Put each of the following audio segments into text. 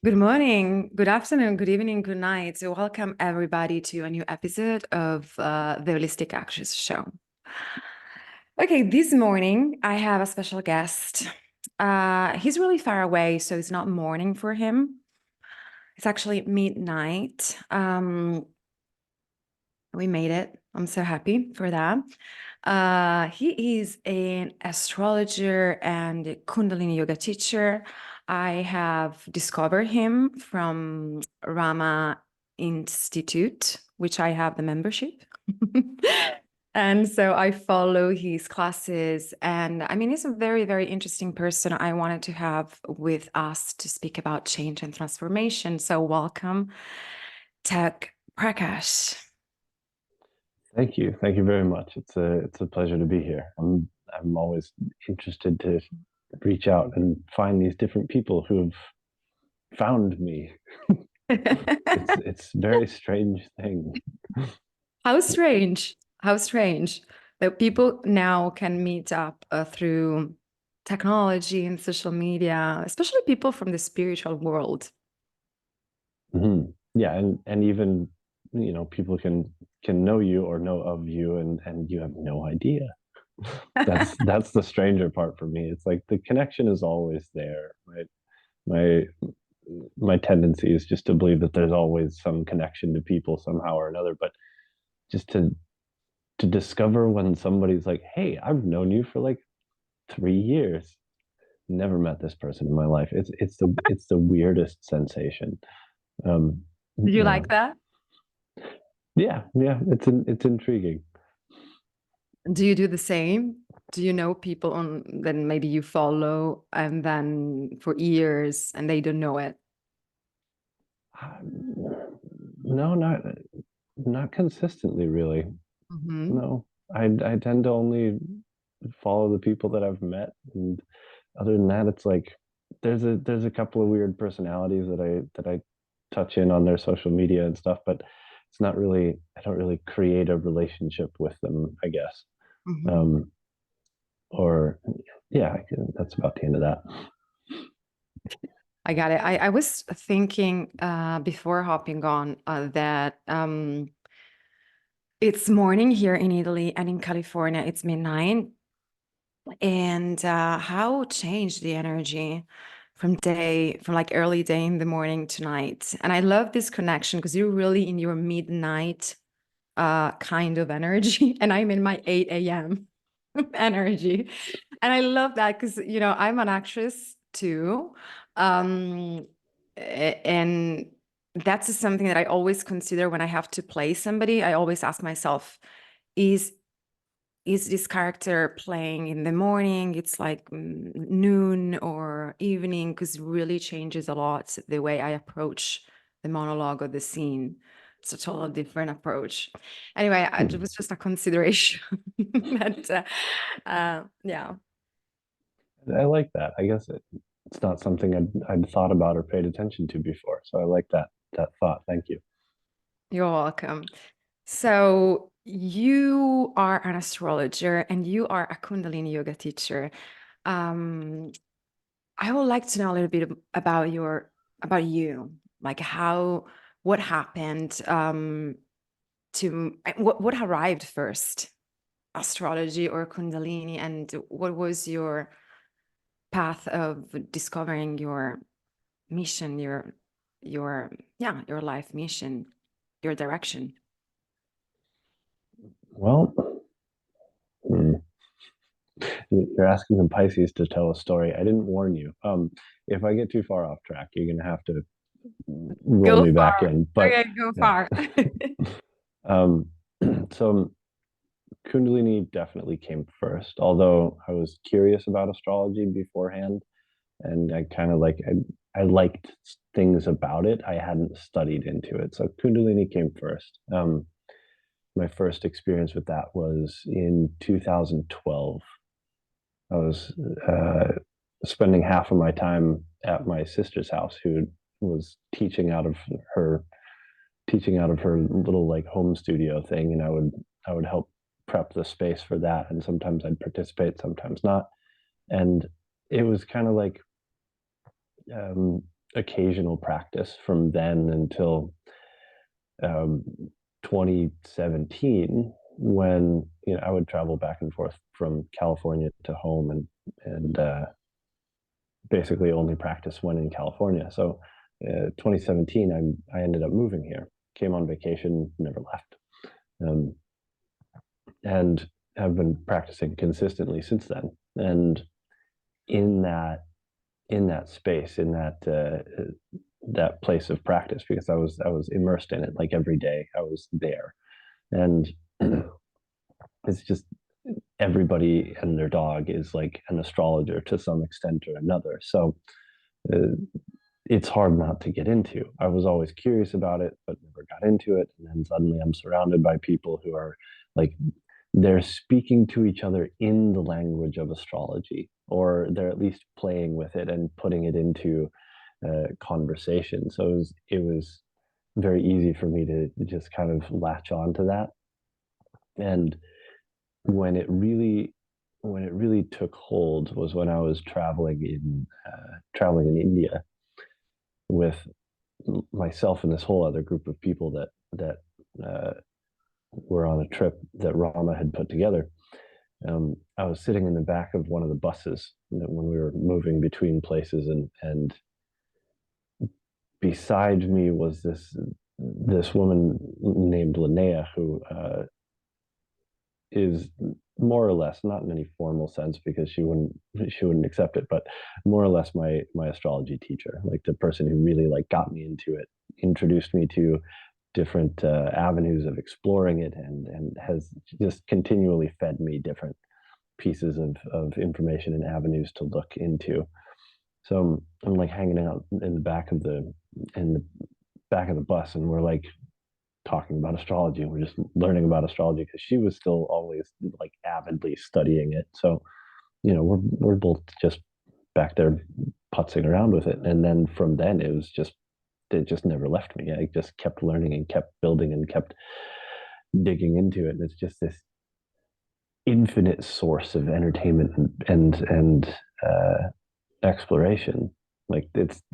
Good morning, good afternoon, good evening, good night. So welcome everybody to a new episode of the Holistic Actress Show. Okay, this morning I have a special guest. He's really far away, so it's not morning for him. It's actually midnight. We made it. I'm so happy for that. He is an astrologer and a Kundalini yoga teacher. I have discovered him from Rama Institute, which I have the membership. And so I follow his classes. And I mean, he's a very, very interesting person I wanted to have with us to speak about change and transformation. So welcome, Teg Prakash. Thank you. Thank you very much. It's a pleasure to be here. I'm always interested to reach out and find these different people who have found me. It's a very strange thing. How strange. How strange that people now can meet up through technology and social media, especially people from the spiritual world. Yeah, and even people can know you or know of you, and you have no idea. That's the stranger part for me. It's like the connection is always there, right? My my tendency is just to believe that there's always some connection to people somehow or another, but just to discover when somebody's like, hey, I've known you for like 3 years, never met this person in my life. It's the weirdest sensation. um Do you yeah, like that? yeah, it's intriguing. Do you do the same? Do you know people on that maybe you follow and then for years and they don't know it? No, not consistently, really. Hmm. No, I tend to only follow the people that I've met, and other than that, it's like there's a couple of weird personalities that I touch in on their social media and stuff, but it's not really, I don't really create a relationship with them, I guess. Hmm. Um, or yeah, that's about the end of that. I got it. I was thinking before hopping on that it's morning here in Italy and in California, it's midnight. And how changed the energy from like early day in the morning to night. And I love this connection because you're really in your midnight kind of energy, and I'm in my 8 a.m. energy. And I love that because, I'm an actress too. Um, and that's something that I always consider when I have to play somebody. I always ask myself, is is this character playing in the morning? It's like noon or evening, because it really changes a lot the way I approach the monologue or the scene. It's a totally different approach. Anyway, it Hmm. was just a consideration. But yeah. I like that. I guess it's not something I'd thought about or paid attention to before, so I like that thought. Thank you. You're welcome. So you are an astrologer and you are a Kundalini yoga teacher. Um, I would like to know a little bit about you, like what happened to what arrived first, astrology or Kundalini, and what was your path of discovering your mission, your yeah, your life mission, your direction. Well, hmm, you're asking a Pisces to tell a story. I didn't warn you. If I get too far off track, you're gonna have to roll Go me back far. in. But Okay, go yeah. far. um, so Kundalini definitely came first, although I was curious about astrology beforehand, and I kind of I liked things about it. I hadn't studied into it, so Kundalini came first. My first experience with that was in 2012. I was spending half of my time at my sister's house, who was her teaching out of her little like home studio thing, and I would help prep the space for that, and sometimes I'd participate, sometimes not. And it was kind of like um, occasional practice from then until um, 2017, when I would travel back and forth from California to home, and basically only practice when in California. So 2017, I ended up moving here, came on vacation, never left, um, and have been practicing consistently since then. And in that space, in that place of practice, because I was immersed in it, like every day I was there, and it's just everybody and their dog is like an astrologer to some extent or another. So uh, it's hard not to get into. I was always curious about it, but never got into it. And then suddenly I'm surrounded by people who are like, they're speaking to each other in the language of astrology, or they're at least playing with it and putting it into conversation. So it was very easy for me to just kind of latch on to that. And when it really took hold was when I was traveling in India with myself and this whole other group of people that uh, were on a trip that Rama had put together. I was sitting in the back of one of the buses when we were moving between places, and beside me was this woman named Linnea, who is more or less, not in any formal sense because she wouldn't accept it, but more or less my astrology teacher, like the person who really like got me into it, introduced me to different avenues of exploring it, and has just continually fed me different pieces of information and avenues to look into. So I'm like hanging out in the back of the bus, and we're like talking about astrology, and we're just learning about astrology because she was still always like avidly studying it. So we're both just back there putzing around with it, and then from then it just never left me. I just kept learning and kept building and kept digging into it, and it's just this infinite source of entertainment and exploration. Like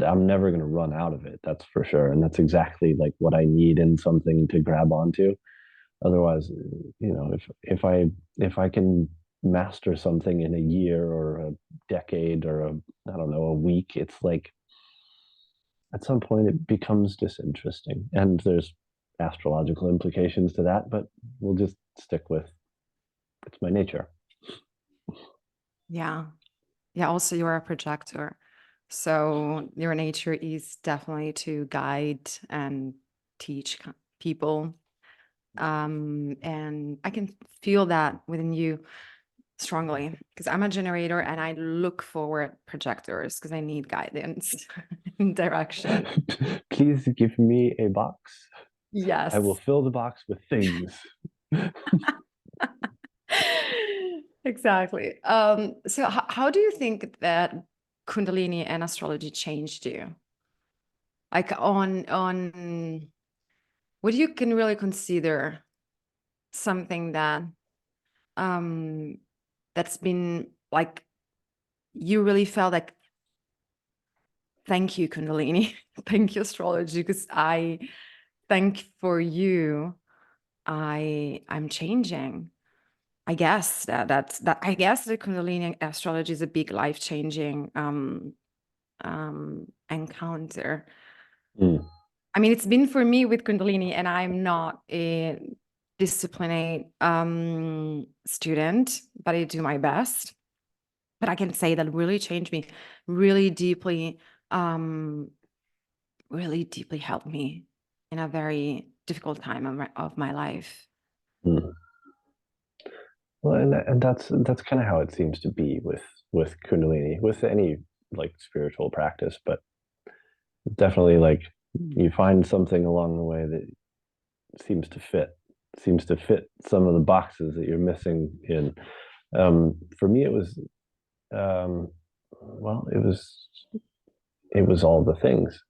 I'm never going to run out of it, that's for sure, and that's exactly like what I need in something to grab onto. Otherwise, if I can master something in a year or a decade or I don't know, a week, it's like at some point it becomes disinteresting. And there's astrological implications to that, but we'll just stick with it's my nature. Yeah. Yeah. Also, you're a projector. So your nature is definitely to guide and teach people. And I can feel that within you strongly because I'm a generator and I look for projectors because I need guidance and direction. Please give me a box. I will Yes. fill the box with things. Exactly. So how do you think that Kundalini and astrology changed you? Like on what you can really consider something that um that's been like you really felt like thank you Kundalini, thank you astrology, because I thank for you. I'm changing. I guess that I guess the Kundalini astrology is a big life-changing encounter. Mm, I mean, it's been for me with Kundalini, and I'm not a disciplined student, but I do my best. But I can say that really changed me, really deeply, um, really deeply helped me in a very difficult time of my life. mm. Well, and that's kind of how it seems to be with Kundalini, with any like spiritual practice, but definitely like you find something along the way that seems to fit some of the boxes that you're missing in. For me, it was well, it was all the things.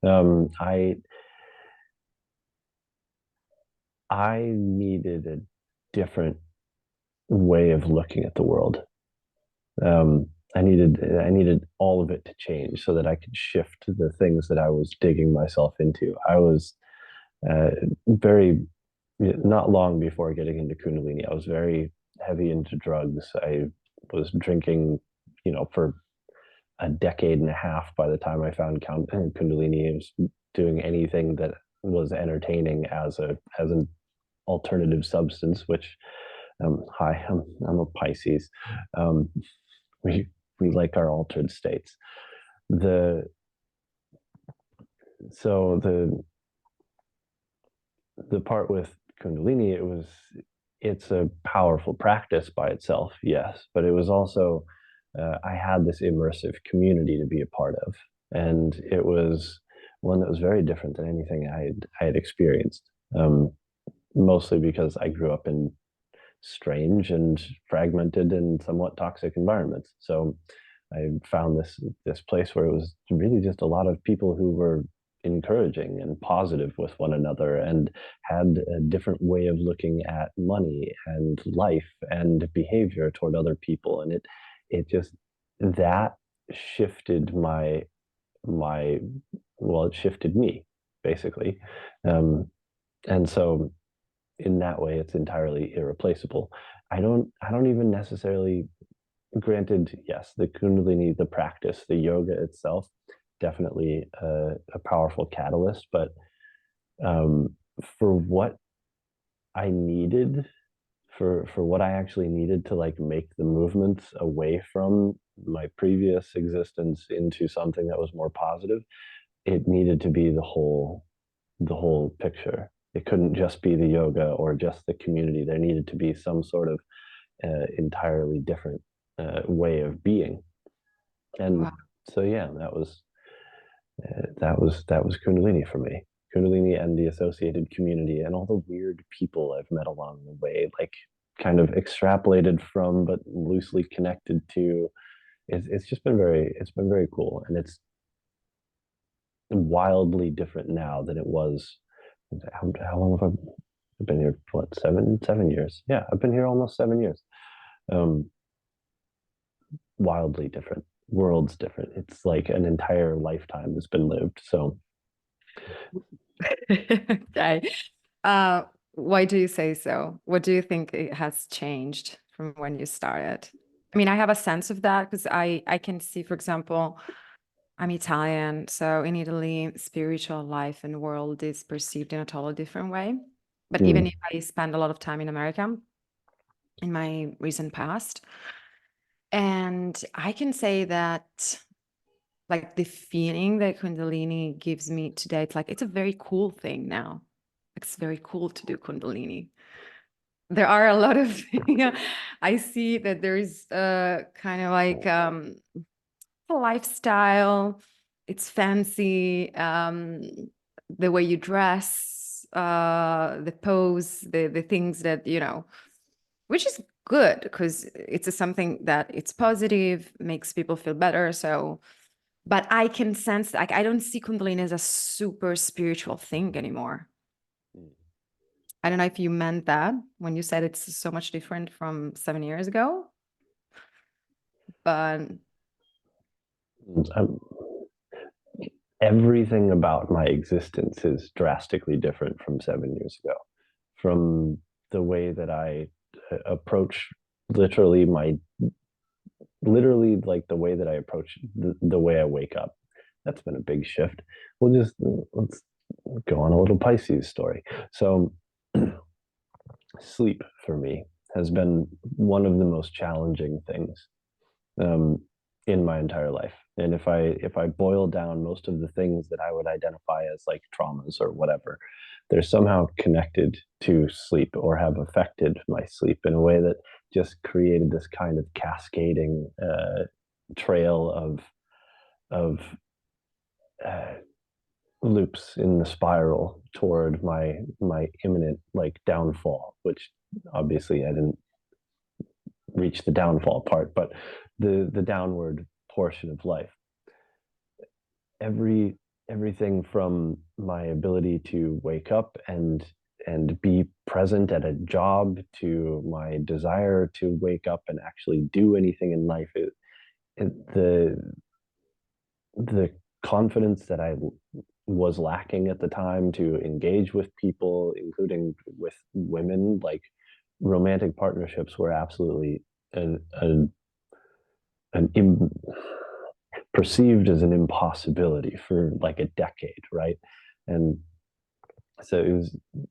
I needed a different way of looking at the world. I needed all of it to change so that I could shift the things that I was digging myself into. I was uh, very not long before getting into Kundalini. I was very heavy into drugs. I was drinking, for a decade and a half by the time I found Kundalini. I was doing anything that was entertaining as an alternative substance. Which, hi, I'm a Pisces. Um, we we like our altered states. The so the part with Kundalini, it's a powerful practice by itself, yes, but it was also I had this immersive community to be a part of, and it was one that was very different than anything I had experienced. Mostly because I grew up in strange and fragmented and somewhat toxic environments. So I found this place where it was really just a lot of people who were encouraging and positive with one another and had a different way of looking at money and life and behavior toward other people. And it just that shifted my well, it shifted me basically. Um, and so in that way, it's entirely irreplaceable. I don't even necessarily, granted, yes, the Kundalini, the practice, the yoga itself, definitely a powerful catalyst. But um, for what I needed, for what I actually needed to like make the movements away from my previous existence into something that was more positive, it needed to be the whole picture. It couldn't just be the yoga or just the community. There needed to be some sort of entirely different way of being. And Wow. so yeah, that was Kundalini for me. Kundalini and the associated community and all the weird people I've met along the way, like kind of extrapolated from but loosely connected to. It's been very cool, and it's wildly different now than it was. How long have I been here? What, 7 years? Yeah, I've been here almost 7 years. Um, Wildly different, worlds different. It's like an entire lifetime has been lived. So Okay. Uh, why do you say so? What do you think it has changed from when you started? I mean, I have a sense of that because I can see, for example, I'm Italian, so in Italy, spiritual life and world is perceived in a totally different way. But even mm, if I spend a lot of time in America in my recent past, and I can say that like the feeling that Kundalini gives me today, it's like it's a very cool thing now. It's very cool to do Kundalini. There are a lot of yeah, I see that there's kind of like a lifestyle. It's fancy, the way you dress, the pose, the things that, which is good because it's something that it's positive, makes people feel better. So, but I can sense like I don't see Kundalini as a super spiritual thing anymore. I don't know if you meant that when you said it's so much different from 7 years ago, but um, everything about my existence is drastically different from 7 years ago. From the way that I approach literally my literally like the way that I approach the way I wake up. That's been a big shift. Let's go on a little Pisces story. So sleep for me has been one of the most challenging things um, in my entire life. And if I boil down most of the things that I would identify as like traumas or whatever, they're somehow connected to sleep or have affected my sleep in a way that just created this kind of cascading trail of uh, loops in the spiral toward my imminent like downfall, which obviously I didn't reach the downfall part, but the downward portion of life. Everything from my ability to wake up and be present at a job to my desire to wake up and actually do anything in life, the confidence that I was lacking at the time to engage with people, including with women, like romantic partnerships were absolutely an, an, an Im, perceived as an impossibility for like a decade, right? And so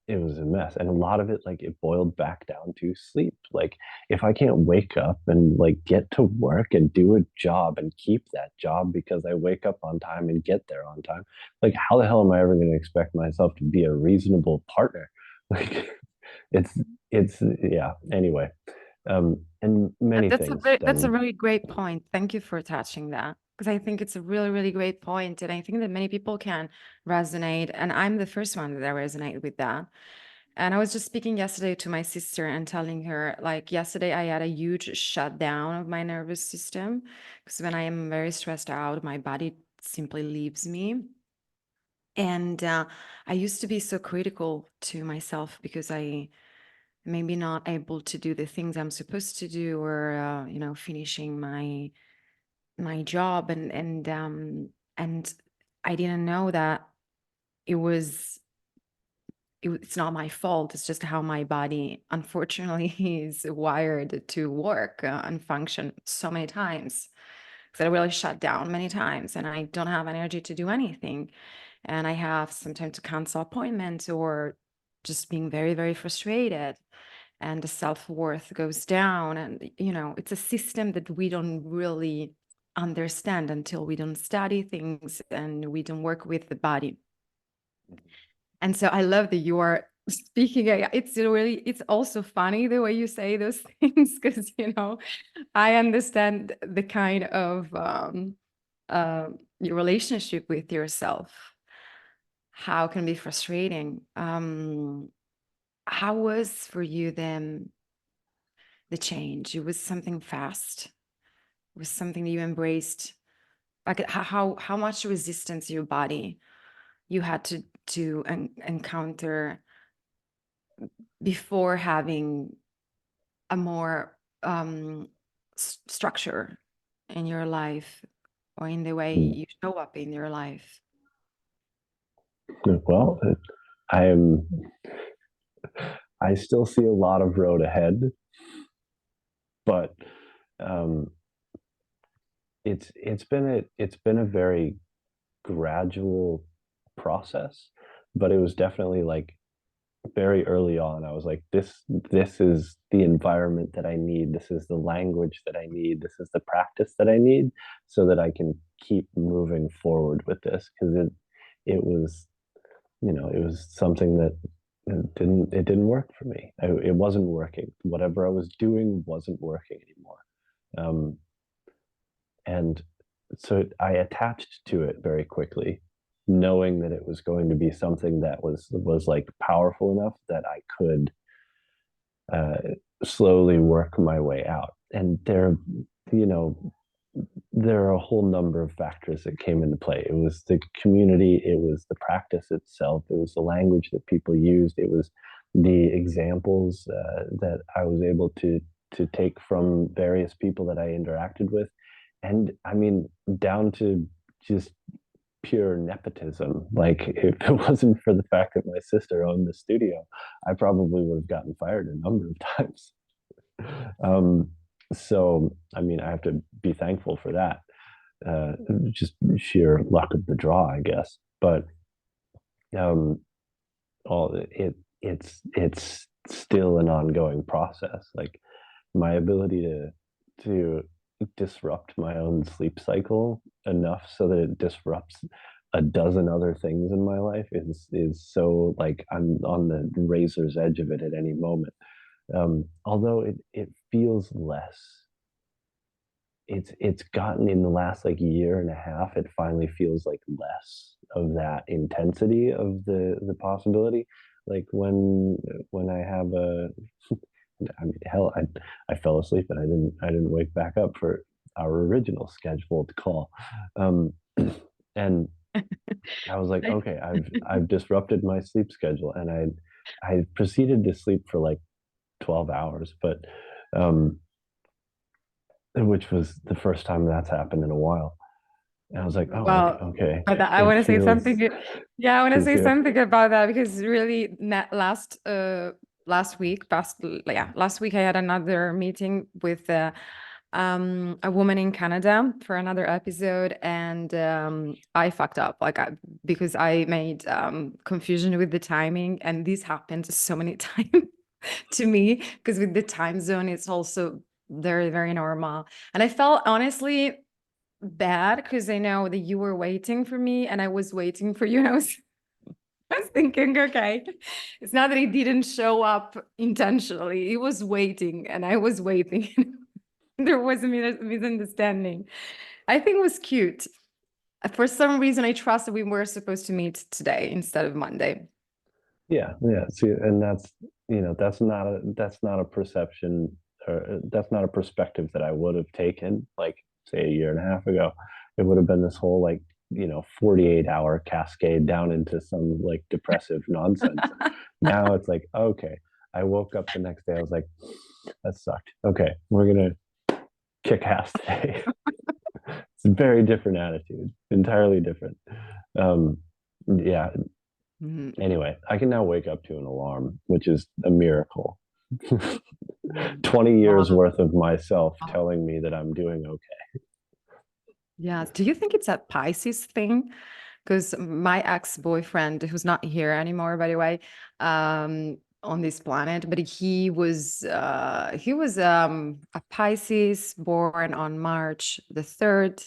it was a mess, and a lot of it, like, it boiled back down to sleep. Like, if I can't wake up and like get to work and do a job and keep that job because I wake up on time and get there on time, like, how the hell am I ever going to expect myself to be a reasonable partner? Like, it's it's yeah, anyway. And many things That's a stem. really great point. Thank you for touching that, because I think it's a really, really great point, and I think that many people can resonate. And I'm the first one that I resonate with that. And I was just speaking yesterday to my sister and telling her, like, yesterday I had a huge shutdown of my nervous system, because when I am very stressed out, my body simply leaves me. And I used to be so critical to myself because I maybe not able to do the things I'm supposed to do, or finishing my job, and I didn't know that it was it's not my fault. It's just how my body, unfortunately, is wired to work and function so many times. So I really shut down many times, and I don't have energy to do anything. And I have sometimes to cancel appointments, or just being very, very frustrated, and the self-worth goes down. And it's a system that we don't really understand until we don't study things and we don't work with the body. And so I love that you are speaking. It's also funny the way you say those things, because I understand the kind of your relationship with yourself, how it can be frustrating. How was for you then the change? It was something fast. It was something that you embraced. Like, how much resistance your body you had to encounter before having a more structure in your life, or in the way Mm, you show up in your life. well, I am. I still see a lot of road ahead, but um, it's been a very gradual process, but it was definitely like very early on. I was like, this is the environment that I need. This is the language that I need. This is the practice that I need, so that I can keep moving forward with this, because it was something that it didn't work for me. It wasn't working. Whatever I was doing wasn't working anymore. Um, and so I attached to it very quickly, knowing that it was going to be something that was like powerful enough that I could uh, slowly work my way out. And you know, there are a whole number of factors that came into play. It was the community, it was the practice itself, it was the language that people used, it was the examples that I was able to take from various people that I interacted with, and I mean, down to just pure nepotism. Like, if it wasn't for the fact that my sister owned the studio, I probably would have gotten fired a number of times. Um, so, I mean, I have to be thankful for that. Uh, just sheer luck of the draw, I guess. But um, all it's still an ongoing process. Like, my ability to disrupt my own sleep cycle enough so that it disrupts a dozen other things in my life is so, like, I'm on the razor's edge of it at any moment. Although it feels less. It's gotten, in the last like year and a half, it finally feels like less of that intensity of the possibility. Like, when I have a I mean, hell, I fell asleep and I didn't wake back up for our original scheduled call, um, and I was like, I- okay, I've disrupted my sleep schedule, and I proceeded to sleep for like 12 hours, but um, which was the first time that's happened in a while. And I was like, oh, okay, Well, okay. but I It want to say something. feels Yeah, I want to feels say good. something about that because really last week, last week I had another meeting with a woman in Canada for another episode, and I fucked up because I made confusion with the timing, and this happened so many times to me because with the time zone, it's also very, very normal. And I felt honestly bad because I know that you were waiting for me and I was waiting for you. And I was thinking, okay, it's not that he didn't show up intentionally. He was waiting and I was waiting. There was a misunderstanding. I think it was cute. For some reason, I trust that we were supposed to meet today instead of Monday. Yeah, yeah. See, and that's that's not a perception, or that's not a perspective that I would have taken like say a year and a half ago. It would have been this whole like 48-hour cascade down into some like depressive nonsense. Now it's like, okay, I woke up the next day, I was like, that sucked. Okay, we're gonna kick ass today. It's a very different attitude, entirely different. Um, yeah. Mhm. Anyway, I can now wake up to an alarm, which is a miracle. Mhm. 20 years Wow. worth of myself telling me that I'm doing okay. Yes. Do you think it's a Pisces thing? Because my ex-boyfriend, who's not here anymore, by the way, on this planet, but he was a Pisces born on March the 3rd,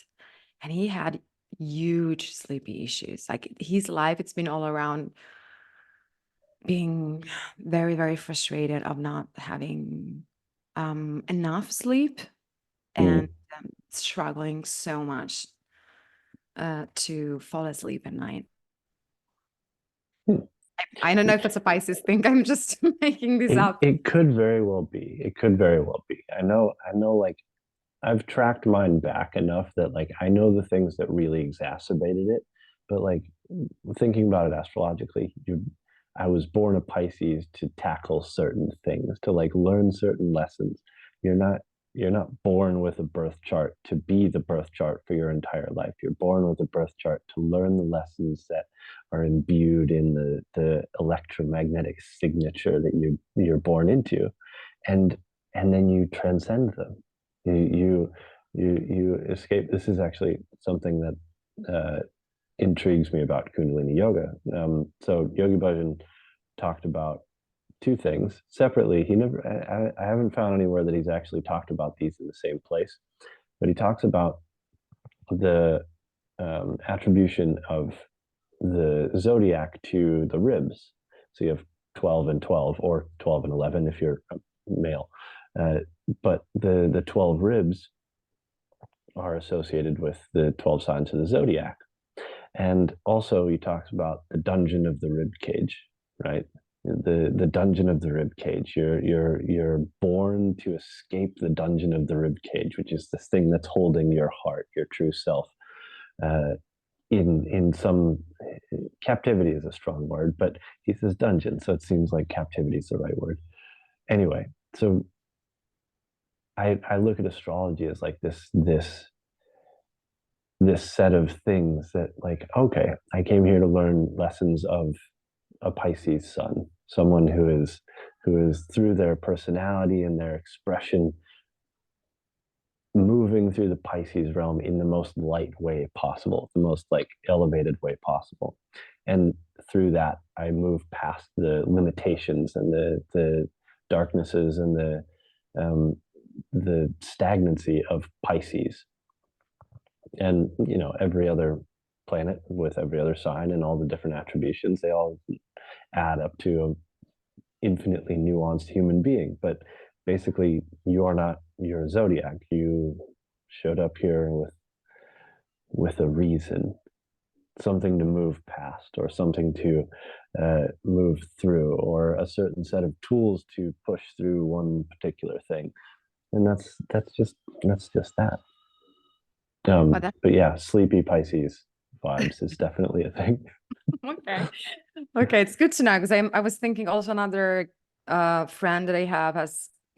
and he had huge sleepy issues. Like his life, it's been all around being very, very frustrated of not having enough sleep and Mm. struggling so much to fall asleep at night. Hmm. I don't know if it's a Pisces thing. I'm just making this up. It could very well be. It could very well be. I know like I've tracked mine back enough that like I know the things that really exacerbated it. But like thinking about it astrologically, I was born a Pisces to tackle certain things, to like learn certain lessons. You're not you're not born with a birth chart to be the birth chart for your entire life. You're born with a birth chart to learn the lessons that are imbued in the electromagnetic signature that you're born into, and then you transcend them. You you escape. This is actually something that intrigues me about Kundalini yoga. So Yogi Bhajan talked about two things separately. He never, I haven't found anywhere that he's actually talked about these in the same place, but he talks about the attribution of the zodiac to the ribs. So you have 12 and 12, or 12 and 11 if you're a male. Uh, but the 12 ribs are associated with the 12 signs of the zodiac. And also he talks about the dungeon of the rib cage, right? The dungeon of the rib cage. You're born to escape the dungeon of the rib cage, which is this thing that's holding your heart, your true self. Uh, in some captivity is a strong word, but he says dungeon, so it seems like captivity is the right word. Anyway, so I look at astrology as like this set of things that like, okay, I came here to learn lessons of a Pisces sun, someone who is through their personality and their expression moving through the Pisces realm in the most light way possible, the most like elevated way possible. And through that, I move past the limitations and the darknesses and the stagnancy of Pisces. And every other planet with every other sign and all the different attributions, they all add up to an infinitely nuanced human being. But basically, you are not your zodiac. You showed up here with a reason, something to move past, or something to move through, or a certain set of tools to push through one particular thing. And that's just that. But that, But yeah, sleepy Pisces vibes is definitely a thing. okay. Okay, it's good to know because I was thinking also another friend that I have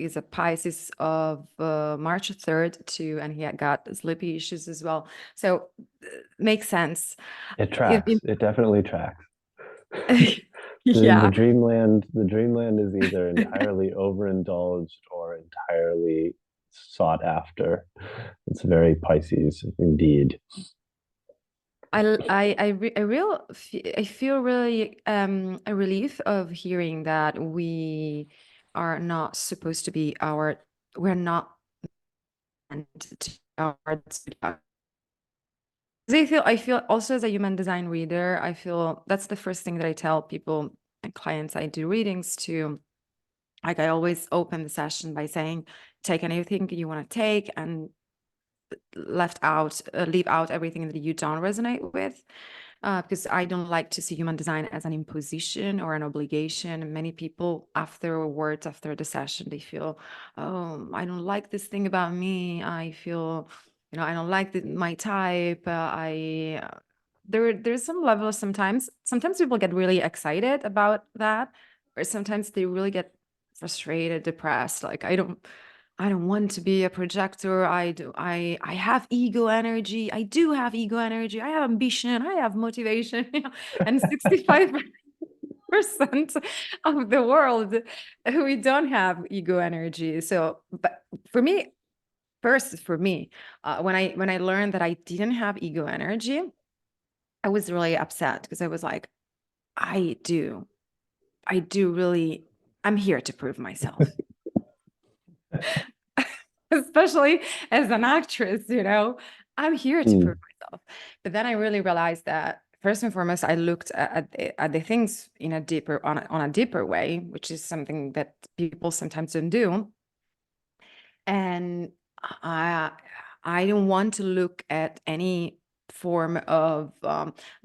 is a Pisces of March 3rd too, and he had got sleepy issues as well. So makes sense. It It, tracks. It definitely tracks. The yeah. dreamland is either entirely overindulged or entirely sought after. It's very Pisces indeed. I feel really a relief of hearing that we are not supposed to be we're not meant to our. I feel also as a human design reader, I feel that's the first thing that I tell people and clients I do readings to. Like I always open the session by saying, take anything you want to take and leave out everything that you don't resonate with. Because I don't like to see human design as an imposition or an obligation. And many people afterwards, after the session, they feel, oh, I don't like this thing about me. I feel, I don't like my type. There's some level sometimes people get really excited about that, or sometimes they really get frustrated, depressed. Like I don't want to be a projector. I have ego energy. I do have ego energy. I have ambition. I have motivation. And 65% of the world, we don't have ego energy. So, but for me, when I learned that I didn't have ego energy, I was really upset because I was like, I do. I do really, I'm here to prove myself. Especially as an actress, I'm here to Mm, prove myself. But then I really realized that first and foremost, I looked at the things in a deeper on a deeper way, which is something that people sometimes don't do. And I I don't want to look at any form of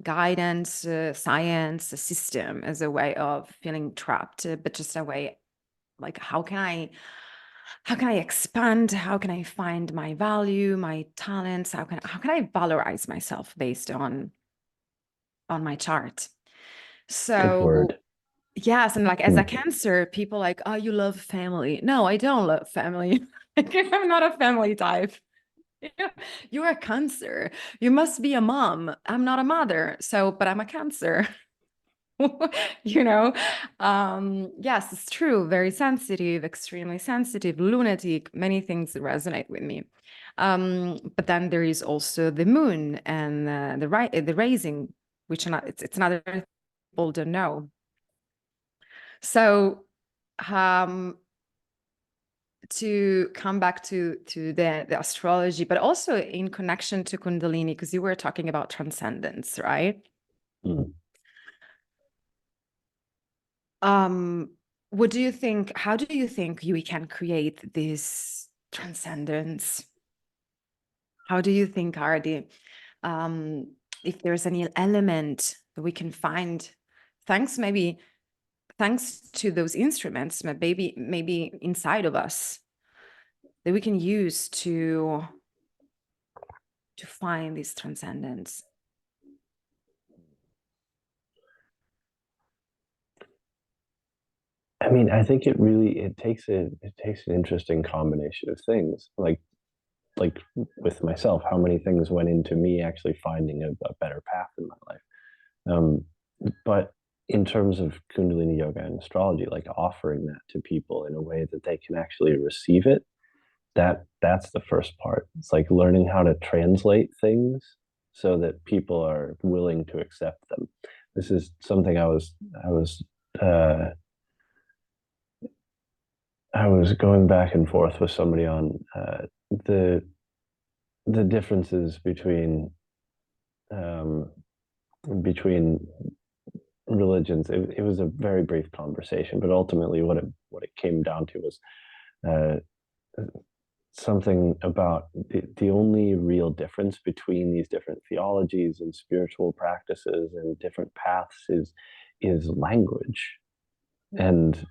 guidance, science, a system as a way of feeling trapped, but just a way like how can I expand? How can I find my value, my talents? How can I valorize myself based on my chart? good So word. yes, and like as a Mm. Cancer, people like, oh, you love family. No, I don't love family. I'm not a family type. You're a Cancer. You must be a mom. I'm not a mother. So, but I'm a Cancer. you know yes, it's true, very sensitive, extremely sensitive, lunatic, many things resonate with me. But then there is also the moon and the raising, which it's another thing people don't know. So um to come back to the astrology, but also in connection to Kundalini, because you were talking about transcendence, right? Mm. Um, what do you think? How do you think we can create this transcendence? How do you think are um, if there's any element that we can find, maybe thanks to those instruments, maybe inside of us that we can use to find this transcendence? I mean, I think it takes an interesting combination of things. Like with myself, how many things went into me actually finding a better path in my life. Um, but in terms of Kundalini yoga and astrology, like offering that to people in a way that they can actually receive it, that's the first part. It's like learning how to translate things so that people are willing to accept them. This is something uh, I was going back and forth with somebody on the the differences um, between religions. It was a very brief conversation, but ultimately, what it came down to was uh, something about the only real difference between these different theologies and spiritual practices and different paths is language, and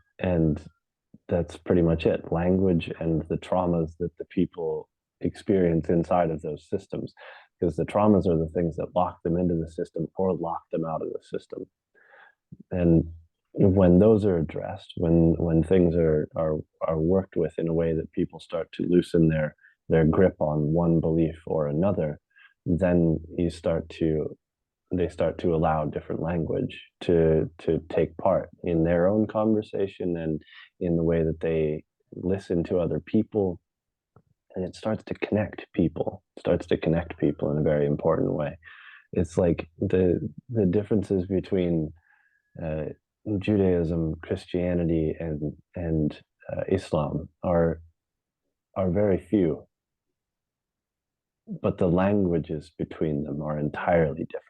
that's pretty much it. Language and the traumas that the people experience inside of those systems, because the traumas are the things that lock them into the system or lock them out of the system. And when those are addressed, when things are worked with in a way that people start to loosen their grip on one belief or another, then they start to allow different language to take part in their own conversation and in the way that they listen to other people, and it starts to connect people in a very important way. It's like the differences between uh, Judaism, Christianity, and Islam are very few, but the languages between them are entirely different.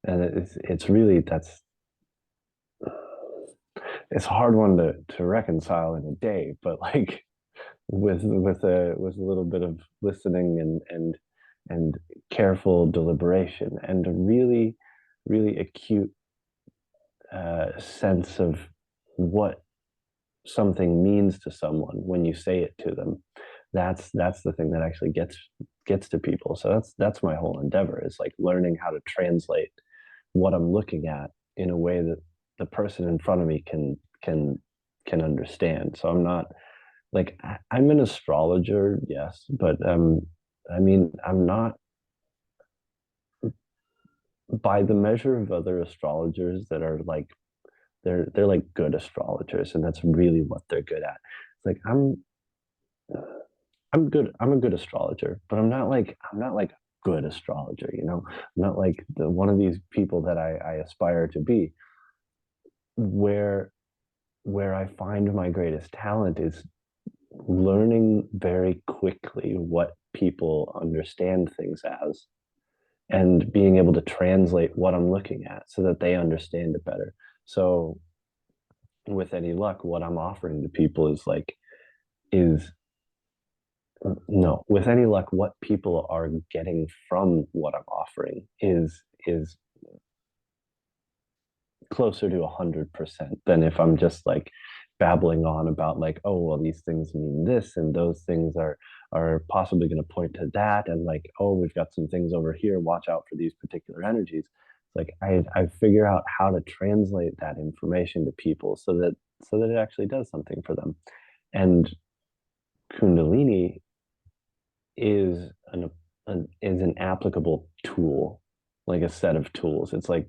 And it's really it's a hard one to reconcile in a day, but like with a little bit of listening and careful deliberation and a really acute sense of what something means to someone when you say it to them, that's the thing that actually gets to people. So that's my whole endeavor, is like learning how to translate what I'm looking at in a way that the person in front of me can understand. So I'm not like I'm an astrologer, yes, but I mean, I'm not, by the measure of other astrologers that are like they're like good astrologers, and that's really what they're good at. It's like I'm good. I'm a good astrologer, but I'm not like good astrologer. You know, I'm not like one of these people that I aspire to be. Where where I find my greatest talent is learning very quickly what people understand things as, and being able to translate what I'm looking at so that they understand it better. So with any luck, what I'm offering to people is no, with any luck, what people are getting from what I'm offering is closer to 100% than if I'm just like babbling on about like, oh well, these things mean this and those things are possibly going to point to that, and like, oh, we've got some things over here, watch out for these particular energies. It's like I figure out how to translate that information to people so that it actually does something for them. And Kundalini is an applicable tool, like a set of tools. It's like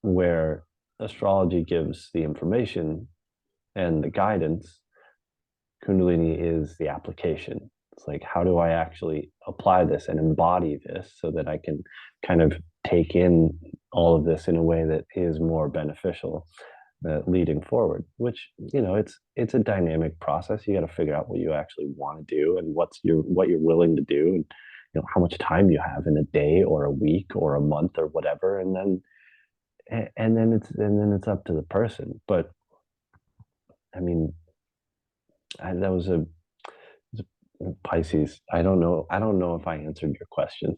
where astrology gives the information and the guidance, Kundalini is the application. It's like, how do I actually apply this and embody this so that I can kind of take in all of this in a way that is more beneficial leading forward, which, you know, it's a dynamic process. You got to figure out what you actually want to do and what you're willing to do, and you know how much time you have in a day or a week or a month or whatever, and then it's up to the person. But I mean, that was a Pisces. I don't know if I answered your question.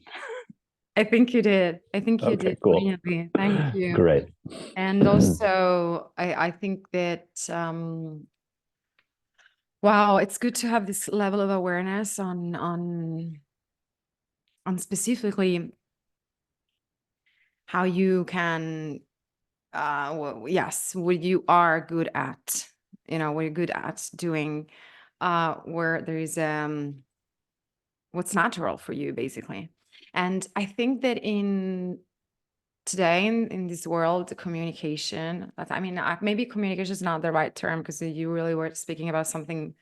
I think you did. I think you Okay, did, cool. brilliantly. Thank you. Great. And also, I think that wow, it's good to have this level of awareness on specifically how you can well, yes, what you are good at, you know, what you're good at doing, where there is what's natural for you, basically. And I think that in today in this world, the communication, I mean, maybe communication is not the right term, because you really were speaking about something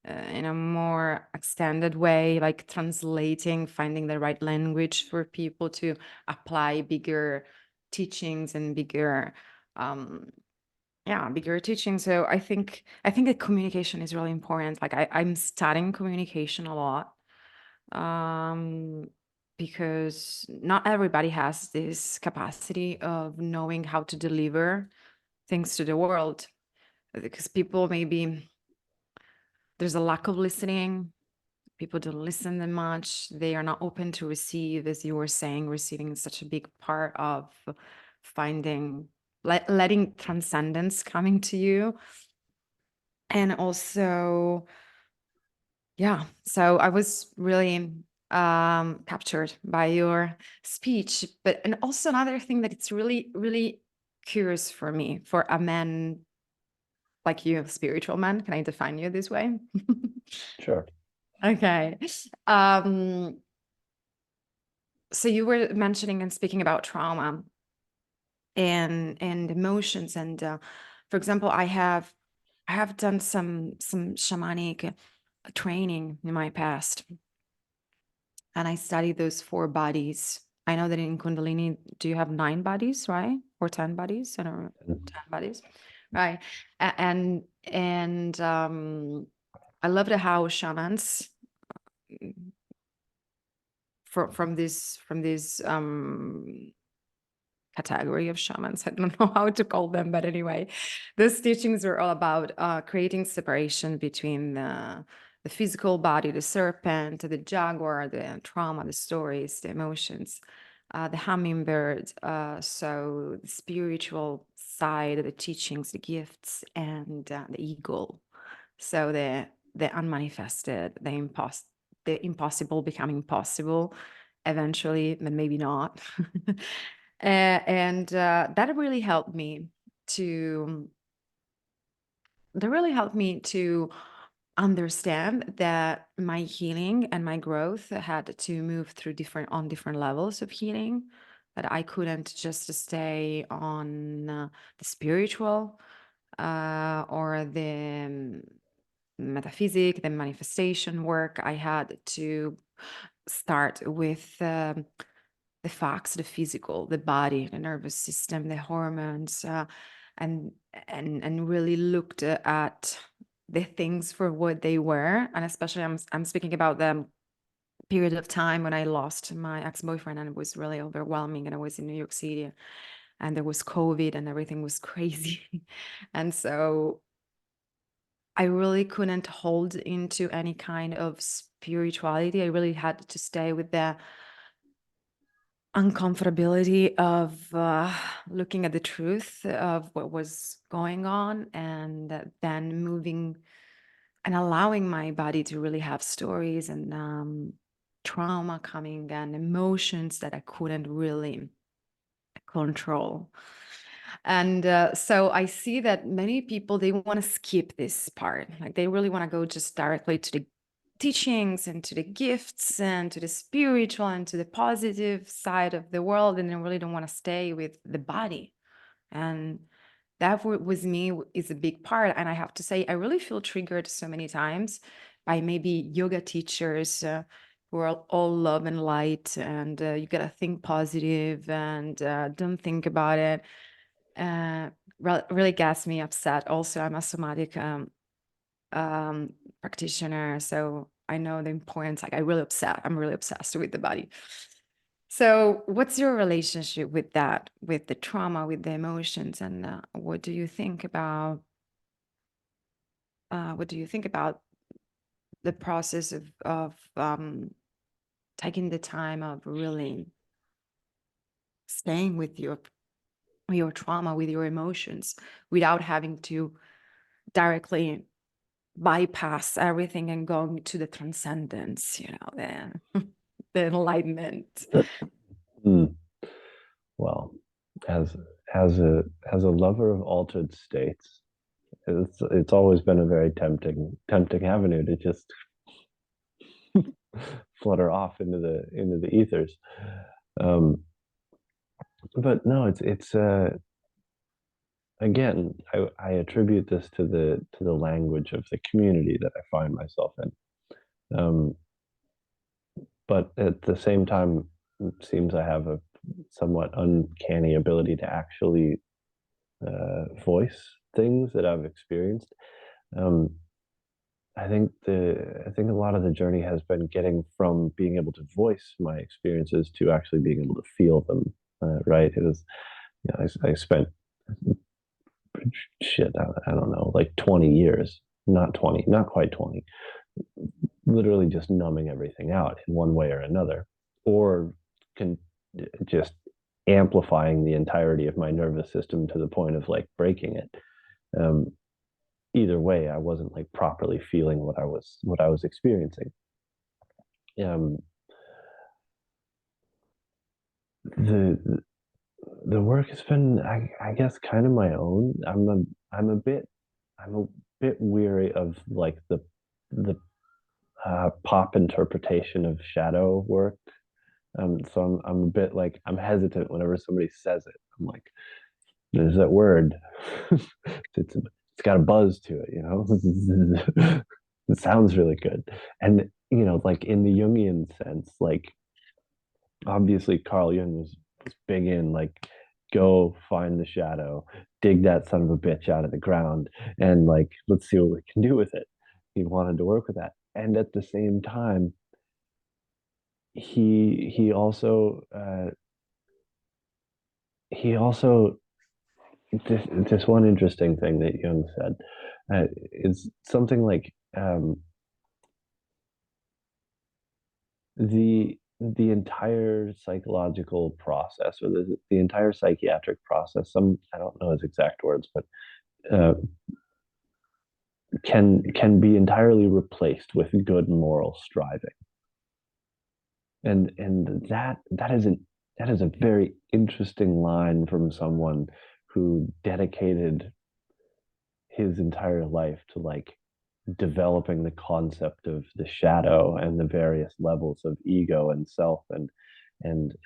in a more extended way, like translating, finding the right language for people to apply bigger teachings and bigger bigger teaching. So I think that communication is really important. Like I'm studying communication a lot, um, because not everybody has this capacity of knowing how to deliver things to the world. Because people, maybe there's a lack of listening. People don't listen that much. They are not open to receive, as you were saying. Receiving is such a big part of finding, letting transcendence coming to you. And also, yeah, so I was really captured by your speech. But and also another thing that it's really, really curious for me, for a man like you, spiritual man. Can I define you this way? Sure. Okay. Um, so you were mentioning and speaking about trauma and emotions, and for example, I have done some shamanic training in my past, and I studied those 4 bodies. I know that in Kundalini, do you have 9 bodies, right? Or 10 bodies? I don't know, 10 bodies, right? And I loved how shamans from this category of shamans. I don't know how to call them, but anyway, those teachings were all about creating separation between the physical body, the serpent, the jaguar, the trauma, the stories, the emotions, the hummingbird. So the spiritual side, the teachings, the gifts, and the eagle. So the unmanifested, the impossible becoming possible eventually, but maybe not. And that really helped me to understand that my healing and my growth had to move through different levels of healing, that I couldn't just stay on the spiritual or the metaphysic, the manifestation work. I had to start with the facts, the physical, the body, the nervous system, the hormones, and and really looked at the things for what they were. And especially, I'm speaking about the period of time when I lost my ex-boyfriend, and it was really overwhelming. And I was in New York City, and there was COVID, and everything was crazy. And so I really couldn't hold into any kind of spirituality. I really had to stay with the uncomfortability of looking at the truth of what was going on, and then moving and allowing my body to really have stories and trauma coming and emotions that I couldn't really control. And so I see that many people, they want to skip this part. Like they really want to go just directly to the teachings and to the gifts and to the spiritual and to the positive side of the world, and they really don't want to stay with the body. And that was me, is a big part. And I have to say, I really feel triggered so many times by maybe yoga teachers who are all love and light, and you gotta think positive and don't think about it. uh, really gets me upset. Also, I'm a somatic practitioner, so I know the importance. Like, I'm really obsessed with the body. So what's your relationship with that, with the trauma, with the emotions, and what do you think about the process of taking the time of really staying with your trauma, with your emotions, without having to directly bypass everything and going to the transcendence, the enlightenment? Hmm. Well, as as a lover of altered states, it's always been a very tempting avenue to just flutter off into the ethers. Um, but no, it's again, I attribute this to the language of the community that I find myself in. But at the same time, it seems I have a somewhat uncanny ability to actually voice things that I've experienced. Um, I think a lot of the journey has been getting from being able to voice my experiences to actually being able to feel them. Right? It was, I spent shit, I don't know, like 20 years, not 20, not quite 20, literally just numbing everything out in one way or another, or can just amplifying the entirety of my nervous system to the point of like breaking it. Um, Either way, I wasn't like properly feeling what I was experiencing. Um, the The work has been, I guess, kind of my own. I'm a bit, I'm a bit weary of like the pop interpretation of shadow work. So I'm a bit like I'm hesitant whenever somebody says it. I'm like, there's that word. It's got a buzz to it, you know. It sounds really good, and like in the Jungian sense, like obviously Carl Jung was big in like go find the shadow, dig that son of a bitch out of the ground, and like let's see what we can do with it. He wanted to work with that, and at the same time, he also he also this one interesting thing that Jung said is something like the entire psychological process or the entire psychiatric process. Some I don't know his exact words, but uh, can be entirely replaced with good moral striving, and that is a very interesting line from someone who dedicated his entire life to like developing the concept of the shadow and the various levels of ego and self and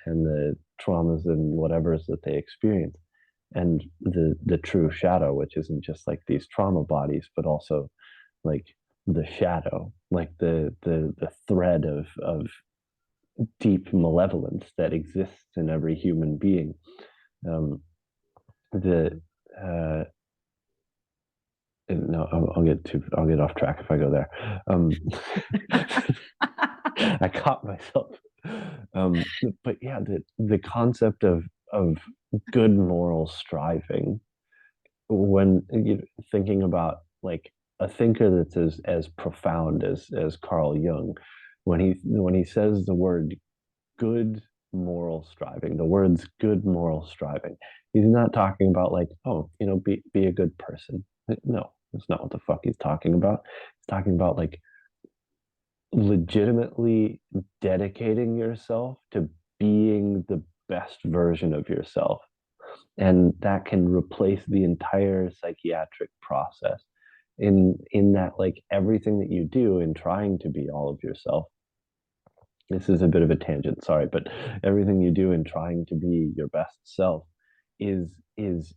the traumas and whatever's that they experience and the true shadow, which isn't just like these trauma bodies but also like the shadow, like the thread of deep malevolence that exists in every human being. The no, I'll get off track if I go there. I caught myself. Um, but yeah, the concept of good moral striving when you thinking about like a thinker that's as profound as Carl Jung, when he says the word good moral striving, the words good moral striving, he's not talking about like, oh, be a good person. No, that's not what the fuck he's talking about. He's talking about like legitimately dedicating yourself to being the best version of yourself. And that can replace the entire psychiatric process in that like everything that you do in trying to be all of yourself, this is a bit of a tangent, sorry, but everything you do in trying to be your best self is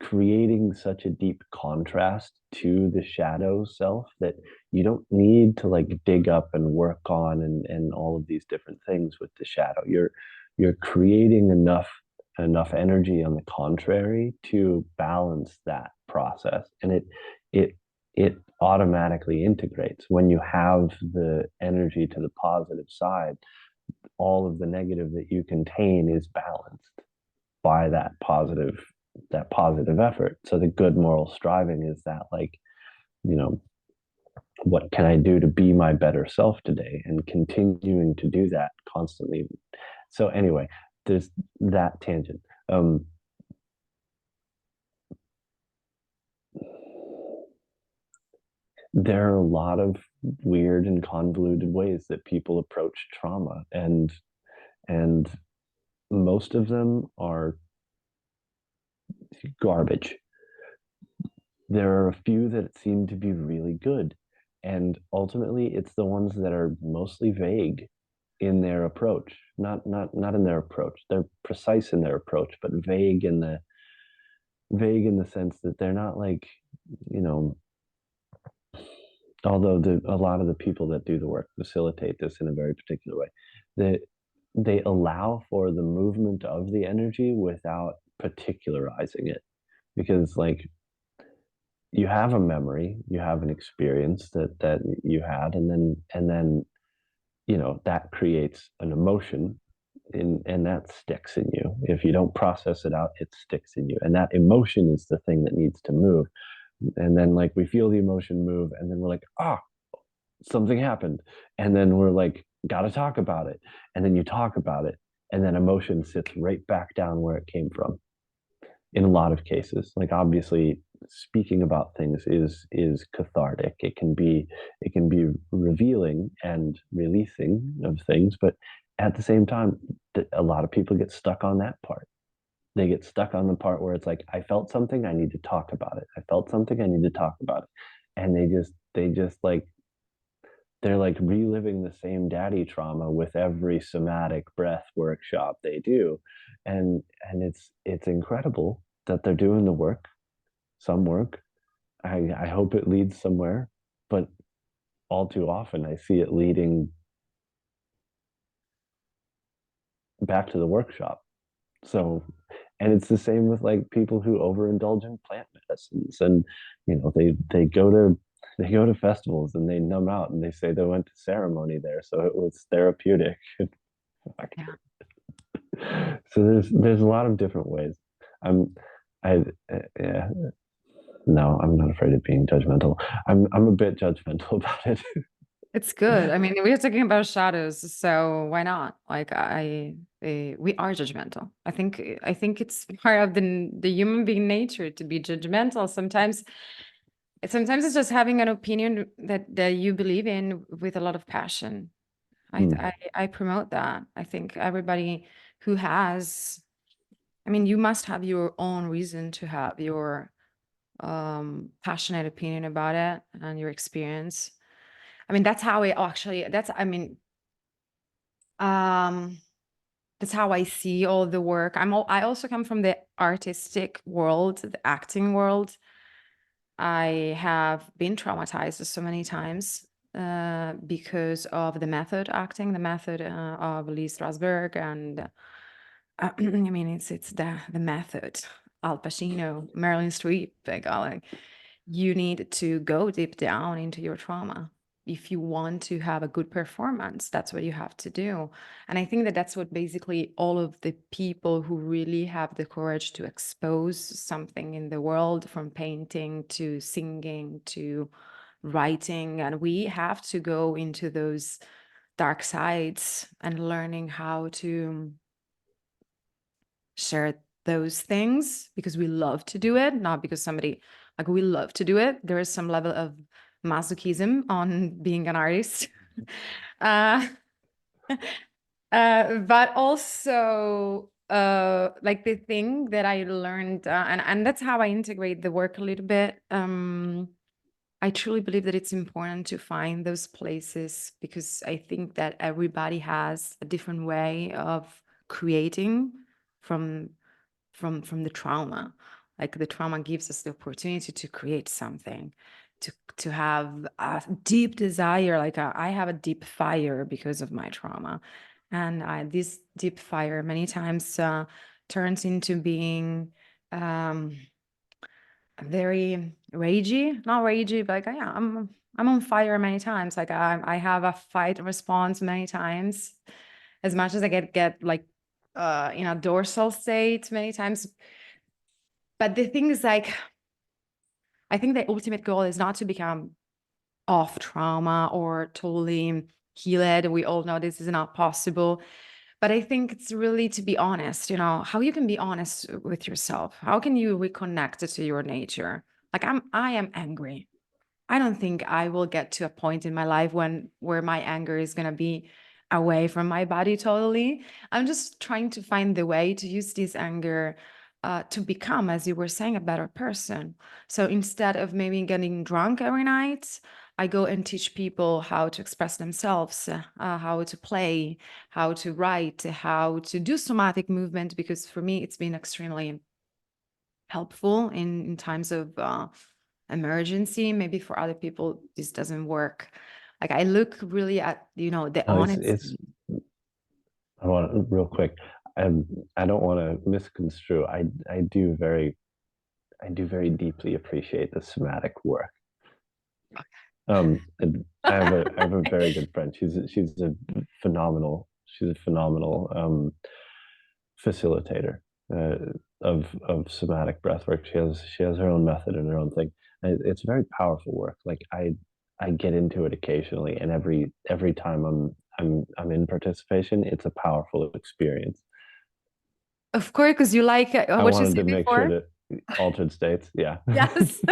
creating such a deep contrast to the shadow self that you don't need to like dig up and work on and all of these different things with the shadow. You're creating enough energy on the contrary to balance that process, and it it automatically integrates when you have the energy to the positive side. All of the negative that you contain is balanced by that positive effort. So the good moral striving is that like, you know, what can I do to be my better self today and continuing to do that constantly. So anyway, there's that tangent. There are a lot of weird and convoluted ways that people approach trauma, and most of them are garbage. There are a few that seem to be really good, and ultimately it's the ones that are mostly vague in their approach. Not in their approach, they're precise in their approach, but vague in the sense that they're not like, you know, although a lot of the people that do the work facilitate this in a very particular way, that they allow for the movement of the energy without particularizing it, because like you have a memory, you have an experience that you had, and then that creates an emotion, and that sticks in you. If you don't process it out, it sticks in you, and that emotion is the thing that needs to move. And then like we feel the emotion move, and then we're like, ah, something happened, and then we're like, gotta talk about it, and then you talk about it, and then emotion sits right back down where it came from in a lot of cases. Like obviously speaking about things is cathartic. It can be revealing and releasing of things, but at the same time a lot of people get stuck on that part. they get stuck on the part where it's like, I felt something, I need to talk about it. I felt something, I need to talk about it. And they just like, they're like reliving the same daddy trauma with every somatic breath workshop they do. And it's incredible that they're doing the work, some work. I hope it leads somewhere, but all too often I see it leading back to the workshop. So, and it's the same with like people who overindulge in plant medicines, and they go to festivals and they numb out and they say they went to ceremony there, so it was therapeutic. Yeah. So there's a lot of different ways. I'm I yeah, no, I'm not afraid of being judgmental. I'm a bit judgmental about it. It's good. I mean, we're talking about shadows, so why not? Like we are judgmental. I think it's part of the human being nature to be judgmental. Sometimes it's just having an opinion that you believe in with a lot of passion. Hmm. I promote that. I think everybody who has, I mean, you must have your own reason to have your passionate opinion about it and your experience. I mean, that's how it actually, um, that's how I see all the work. I also come from the artistic world, the acting world. I have been traumatized so many times because of the method acting, the method of Lee Strasberg, and I mean it's the method. Al Pacino, Marilyn Streep, like, you need to go deep down into your trauma. If you want to have a good performance, that's what you have to do. And I think that that's what basically all of the people who really have the courage to expose something in the world, from painting to singing to writing, and we have to go into those dark sides and learning how to share those things because we love to do it, not because somebody, like, we love to do it. There is some level of masochism on being an artist. uh, but also like the thing that I learned, and that's how I integrate the work a little bit. I truly believe that it's important to find those places because I think that everybody has a different way of creating from the trauma. Like, the trauma gives us the opportunity to create something, to have a deep desire. Like, I have a deep fire because of my trauma, and this deep fire many times turns into being very ragey, not ragey, but like, yeah, I'm on fire many times. Like, I have a fight response many times, as much as I get like in a dorsal state many times. But the thing is, like, I think the ultimate goal is not to become off trauma or totally healed. We all know this is not possible. But I think it's really to be honest, how you can be honest with yourself. How can you reconnect to your nature? Like, I am angry. I don't think I will get to a point in my life where my anger is going to be away from my body totally. I'm just trying to find the way to use this anger to become, as you were saying, a better person. So instead of maybe getting drunk every night, I go and teach people how to express themselves, how to play, how to write, how to do somatic movement, because for me, it's been extremely helpful in times of emergency. Maybe for other people this doesn't work. Like, I look really at the No, it's honesty. I want real quick. I don't want to misconstrue. I do very deeply appreciate the somatic work. And I have a very good friend. She's a phenomenal facilitator of somatic breath work. She has her own method and her own thing. And it's very powerful work. Like I get into it occasionally, and every time I'm in participation, it's a powerful experience. Of course, because you like I what you wanted said to make sure before. that altered states, yeah. Yes.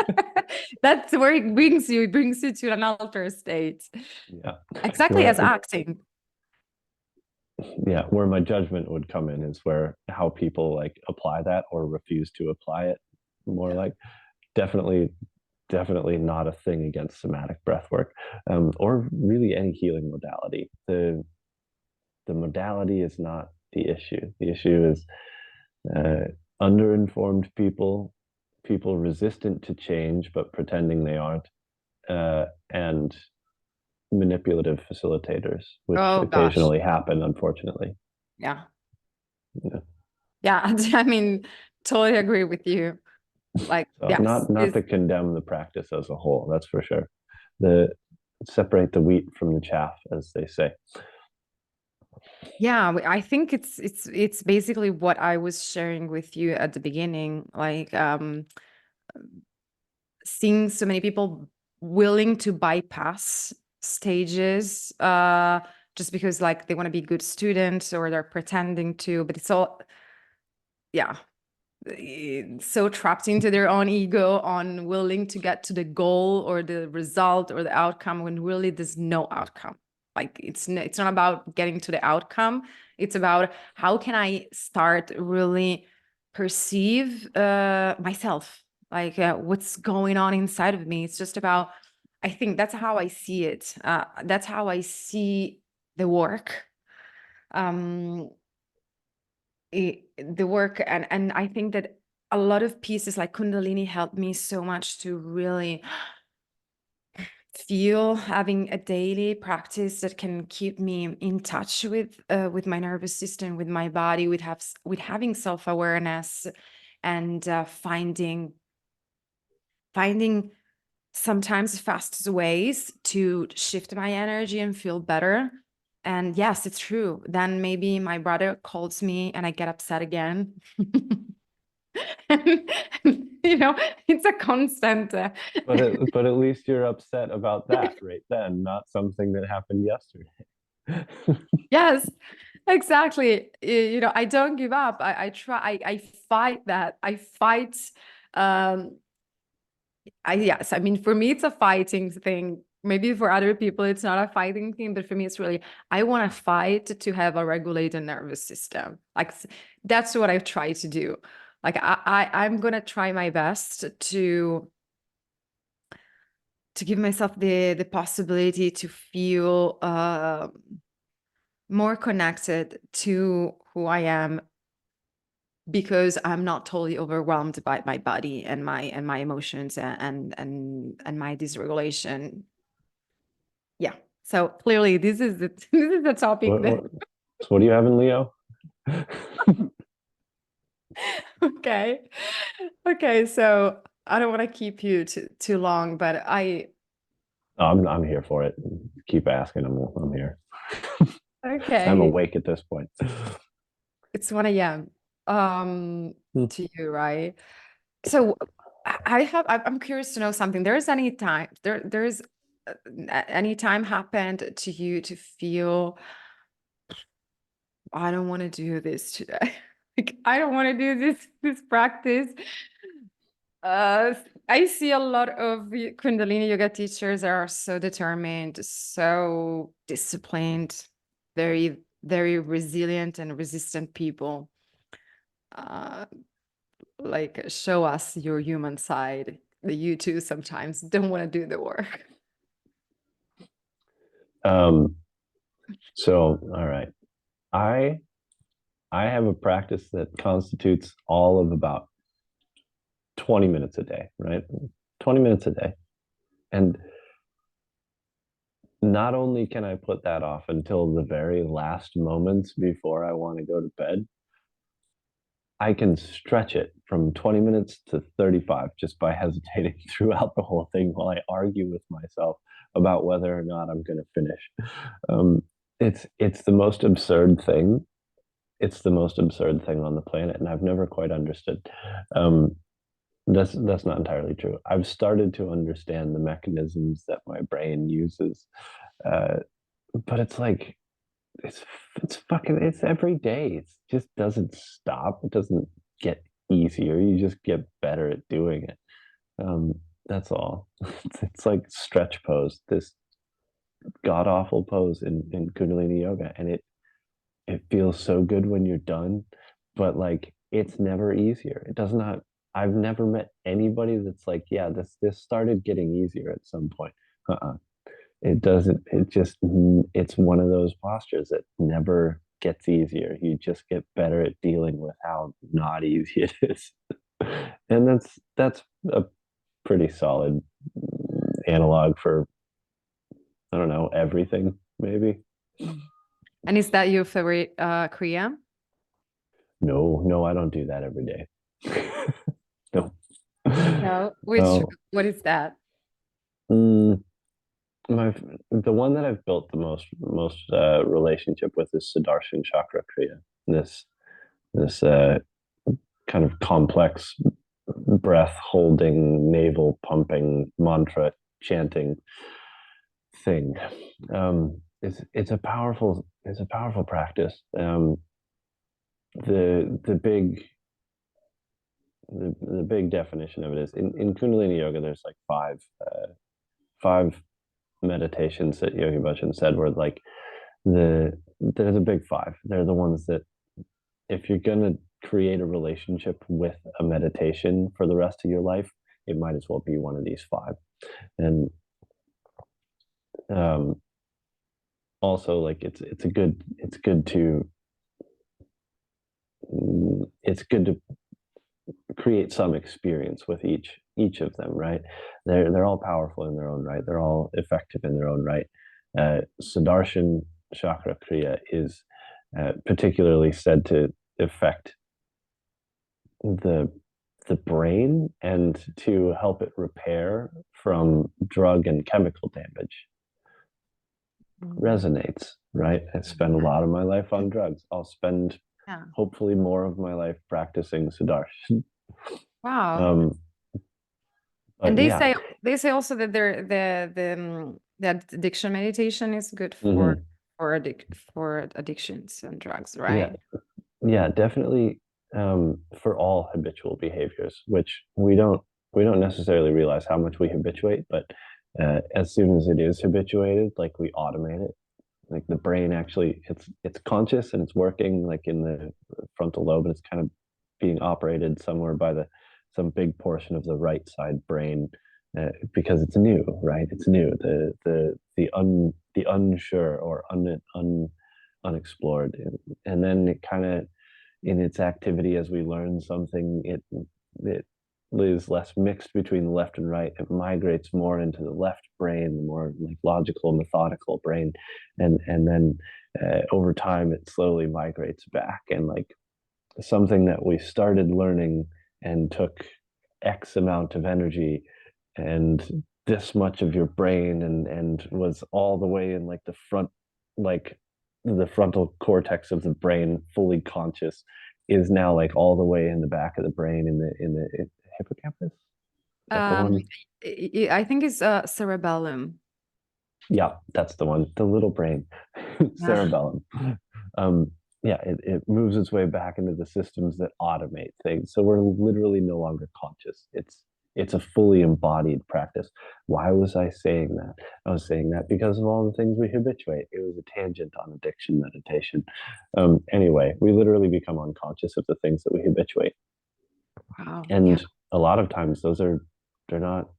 That's where it brings you to an altered state, Yeah. exactly Well, as acting. yeah, where my judgment would come in is where how people like apply that or refuse to apply it. More Yeah. like definitely, definitely not a thing against somatic breath work, or really any healing modality. The modality is not the issue. The issue is uh, underinformed people, people resistant to change but pretending they aren't, and manipulative facilitators, which Oh gosh. occasionally happen, unfortunately. Yeah. Yeah. Yeah. I mean, totally agree with you. Like, So yes, not is to condemn the practice as a whole, that's for sure. The separate the wheat from the chaff, as they say. yeah, I think it's basically what I was sharing with you at the beginning, like seeing so many people willing to bypass stages just because like they want to be good students or they're pretending to, but it's all yeah, so trapped into their own ego, unwilling to get to the goal or the result or the outcome when really there's no outcome. Like it's not about getting to the outcome. It's about how can I start really perceive myself, like what's going on inside of me. It's just about, I think that's how I see it. That's how I see the work. Um, the work, and I think that a lot of pieces like Kundalini helped me so much to really feel, having a daily practice that can keep me in touch with my nervous system, with my body, with having self-awareness, and finding sometimes fastest ways to shift my energy and feel better. And yes, it's true. Then maybe my brother calls me and I get upset again. And, you know, it's a constant. But at least you're upset about that right then, not something that happened yesterday. Yes, exactly. You know, I don't give up. I try. I fight that. I fight. Um, yes. I mean, for me, it's a fighting thing. Maybe for other people, it's not a fighting thing, but for me, it's really, I want to fight to have a regulated nervous system. Like that's what I try to do. Like I'm gonna try my best to give myself the possibility to feel more connected to who I am, because I'm not totally overwhelmed by my body and my emotions and my dysregulation. Yeah. So clearly this is the this is the topic what, that what, so what do you have in Leo? okay. Okay, so I don't want to keep you too long, but I'm here for it. Keep asking. I'm here. I'm okay, awake at this point. it's 1 a.m. Hmm. To you, right? So I'm curious to know something. There's any time happened to you to feel I don't want to do this today. Like I don't want to do this practice. Uh I see a lot of Kundalini yoga teachers are so determined, so disciplined, very resilient and resistant people. Uh like show us your human side. You too sometimes don't want to do the work. Um, so all right. I I have a practice that constitutes all of about 20 minutes a day, right? 20 minutes a day. And not only can I put that off until the very last moments before I want to go to bed, I can stretch it from 20 minutes to 35 just by hesitating throughout the whole thing while I argue with myself about whether or not I'm going to finish. Um, it's the most absurd thing. It's the most absurd thing on the planet, and I've never quite understood. Um, that's not entirely true. I've started to understand the mechanisms that my brain uses, uh, but it's like it's it's every day. It just doesn't stop. It doesn't get easier. You just get better at doing it. That's all. It's like stretch pose, this god awful pose in Kundalini yoga, and it it feels so good when you're done, but like it's never easier. It does not. I've never met anybody that's like, yeah, this started getting easier at some point. Uh-uh. It doesn't. It just it's one of those postures that never gets easier. You just get better at dealing with how not easy it is. And that's a pretty solid analog for, I don't know, everything, maybe. And is that your favorite Kriya? No, no, I don't do that every day. No. No. Which, No. what is that? Mm, my the one that I've built the most relationship with is Sudarshan Chakra Kriya. This kind of complex breath holding, navel pumping, mantra chanting thing. It's a powerful practice. The big definition of it is in Kundalini yoga. There's like five meditations that Yogi Bhajan said were like they're the big five. They're the ones that if you're gonna create a relationship with a meditation for the rest of your life, it might as well be one of these five. And um, also, like it's good to create some experience with each of them, right? They're all powerful in their own right. They're all effective in their own right. Sudarshan Chakra Kriya is particularly said to affect the the brain and to help it repair from drug and chemical damage. Mm. Resonates, right? I spend a lot of my life on drugs. I'll spend Yeah. hopefully more of my life practicing Sudarshan. Wow. Um, And but yeah. they say also that that addiction meditation is good Mhm. for addictions and drugs, Yeah, right? yeah, definitely for all habitual behaviors, which we don't necessarily realize how much we habituate, but as soon as it is habituated, like we automate it. Like the brain actually, it's conscious and it's working like in the frontal lobe, and it's kind of being operated somewhere by the some big portion of the right side brain because it's new, right? It's new. The unsure or unexplored, and then it kind of in its activity as we learn something, it is less mixed between the left and right. It migrates more into the left brain, the more like logical, methodical brain, and then over time it slowly migrates back. And like something that we started learning and took X amount of energy and this much of your brain and was all the way in like the front, like the frontal cortex of the brain, fully conscious, is now like all the way in the back of the brain in the hippocampus. Is that the Um, one? I think it's cerebellum. Yeah, that's the one. The little brain, Yeah. cerebellum. Um, yeah, it moves its way back into the systems that automate things. So we're literally no longer conscious. It's a fully embodied practice. Why was I saying that? I was saying that because of all the things we habituate. It was a tangent on addiction meditation. Anyway, we literally become unconscious of the things that we habituate. Wow. Yeah. And a lot of times they're not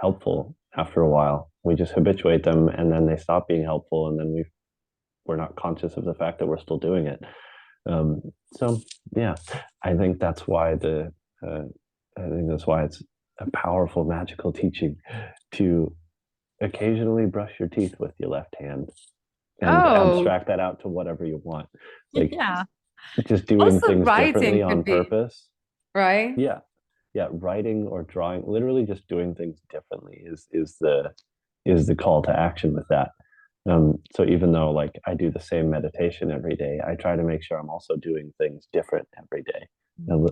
helpful after a while. We just habituate them and then they stop being helpful and then we're not conscious of the fact that we're still doing it. Um, so yeah, I think that's why the uh, I think that's why it's a powerful magical teaching to occasionally brush your teeth with your left hand and Oh, abstract that out to whatever you want. Like yeah. just doing Also, things differently writing on could be, purpose. right? Yeah, yeah, writing or drawing, literally just doing things differently is the call to action with that. So even though like I do the same meditation every day, I try to make sure I'm also doing things different every day,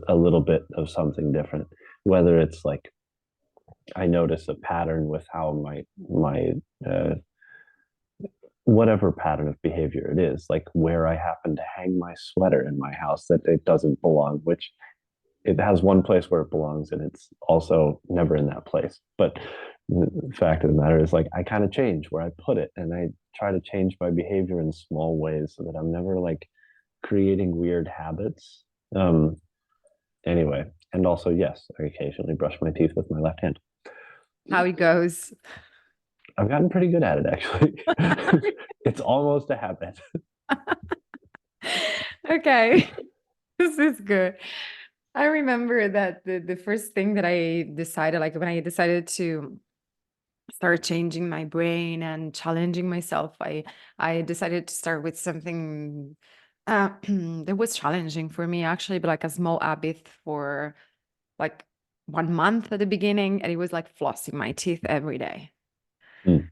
a little bit of something different. Whether it's like I notice a pattern with how my uh, whatever pattern of behavior it is, like where I happen to hang my sweater in my house that it doesn't belong, which it has one place where it belongs and it's also never in that place. But the fact of the matter is like I kind of change where I put it and I try to change my behavior in small ways so that I'm never like creating weird habits. Um, anyway, and also, yes, I occasionally brush my teeth with my left hand. How it goes. I've gotten pretty good at it, actually. It's almost a habit. Okay, this is good. I remember that the first thing that I decided, like when I decided to start changing my brain and challenging myself, I decided to start with something that was challenging for me actually, but like a small habit for like 1 month at the beginning, and it was like flossing my teeth every day. Mm.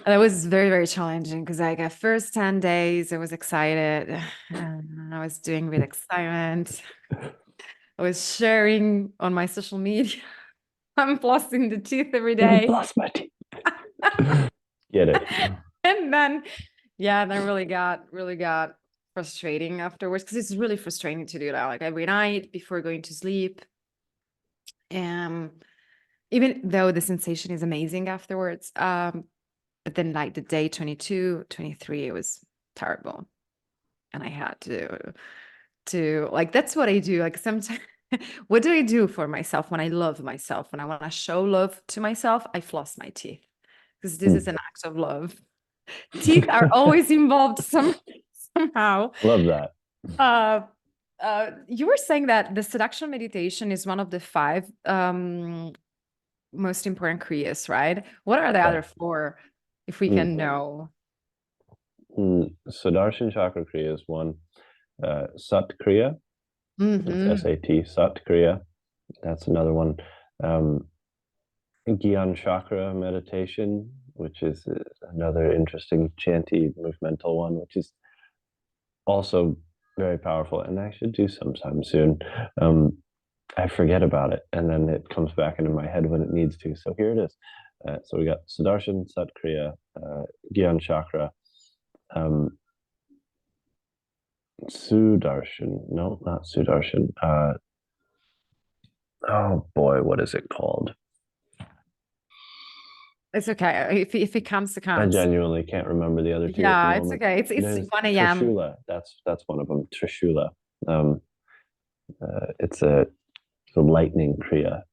And it was very, very challenging because like at first 10 days, I was excited and I was doing with excitement. I was sharing on my social media. I'm flossing the teeth every Let me day. floss my teeth. Get it? And then, yeah, then really got frustrating afterwards because it's really frustrating to do that like every night before going to sleep. Um, Even though the sensation is amazing afterwards, but then like the day 22, 23, it was terrible. And I had to like that's what I do. Like sometimes what do I do for myself when I love myself? When I want to show love to myself, I floss my teeth because this is Mm. an act of love. Teeth are always involved somehow. Love that. Uh, you were saying that the seduction meditation is one of the five most important kriyas, right? What are the Right. other four, if we Mm. can know? Sudarshan Chakra Kriya is one. Sat Kriya, it's Hmm. SAT, Sat Kriya. That's another one. Um, Gyan Chakra meditation, which is another interesting chanty movemental one, which is also very powerful. And I should do sometime soon. I forget about it, and then it comes back into my head when it needs to. So here it is. So we got Sudarshan, Sat Kriya, Gyan Chakra, um, Sudarshan. No, not Sudarshan. Oh boy, what is it called? It's okay. If it comes, it I comes. genuinely can't remember the other two at the Yeah, it's moment. okay. It's There's 1 a.m. Trishula. That's one of them. Trishula. Um, it's a lightning kriya.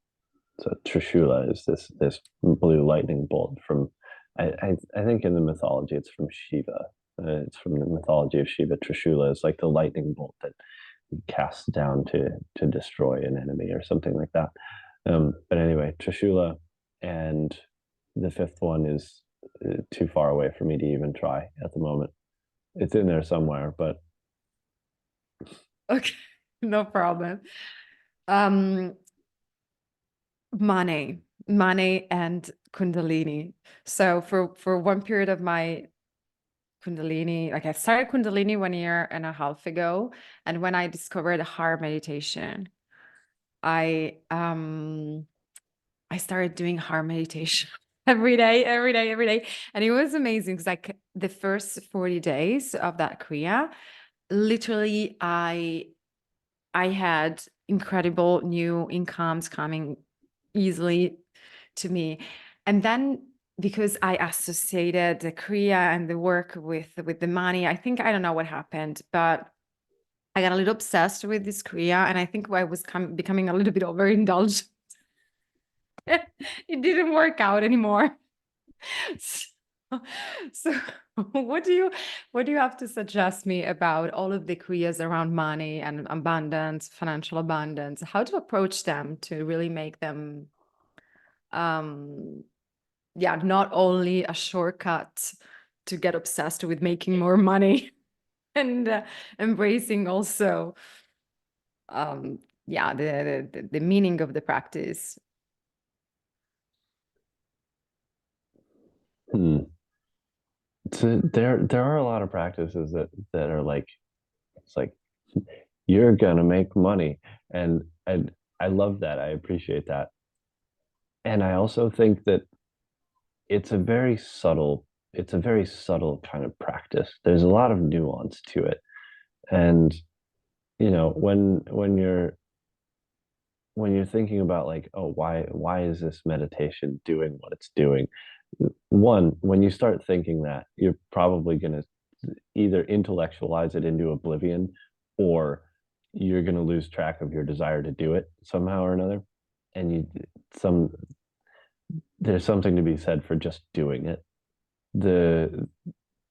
So Trishula is this blue lightning bolt from. I think in the mythology it's from Shiva. It's from the mythology of Shiva. Trishula is like the lightning bolt that he casts down to destroy an enemy or something like that. But anyway, Trishula, and the fifth one is too far away for me to even try at the moment. It's in there somewhere, but Okay, no problem. Um, money and Kundalini. So for one period of my Kundalini, like I started Kundalini 1 year and a half ago, and when I discovered heart meditation, I um I started doing heart meditation every day, every day, every day, and it was amazing because like the first 40 days of that kriya, literally I had incredible new incomes coming easily to me. And then because I associated the Kriya and the work with the money, I think I don't know what happened, but I got a little obsessed with this Kriya, and I think I was becoming a little bit overindulged. It didn't work out anymore. So, so what do you have to suggest me about all of the kriyas around money and abundance, financial abundance, how to approach them to really make them um yeah, not only a shortcut to get obsessed with making more money and embracing also um yeah, the meaning of the practice. hmm. So there are a lot of practices that are like it's like you're gonna make money, and I love that. I appreciate that, and I also think that it's a very subtle it's a very subtle kind of practice. There's a lot of nuance to it, and when you're thinking about like, oh, why is this meditation doing what it's doing? One, when you start thinking that, you're probably going to either intellectualize it into oblivion or you're going to lose track of your desire to do it somehow or another. And some there's something to be said for just doing it. The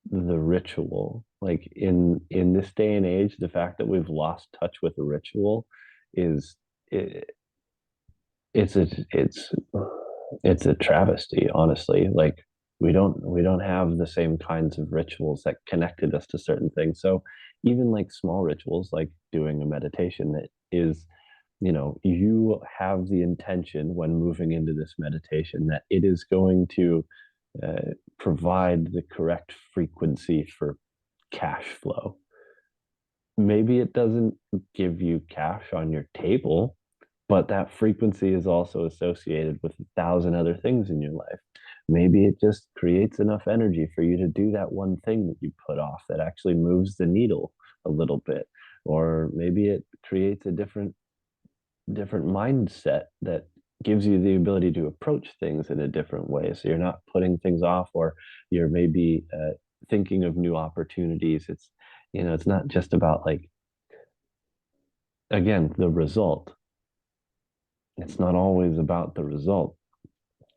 the ritual, like in this day and age, the fact that we've lost touch with the ritual is it, it's a it's a travesty, honestly. Like we don't have the same kinds of rituals that connected us to certain things. So even like small rituals like doing a meditation, that is, you have the intention when moving into this meditation that it is going to provide the correct frequency for cash flow. Maybe it doesn't give you cash on your table, but that frequency is also associated with 1,000 other things in your life. Maybe it just creates enough energy for you to do that one thing that you put off that actually moves the needle a little bit. Or maybe it creates a different mindset that gives you the ability to approach things in a different way. So you're not putting things off, or you're maybe thinking of new opportunities. It's not just about, like, again, the result. It's not always about the result.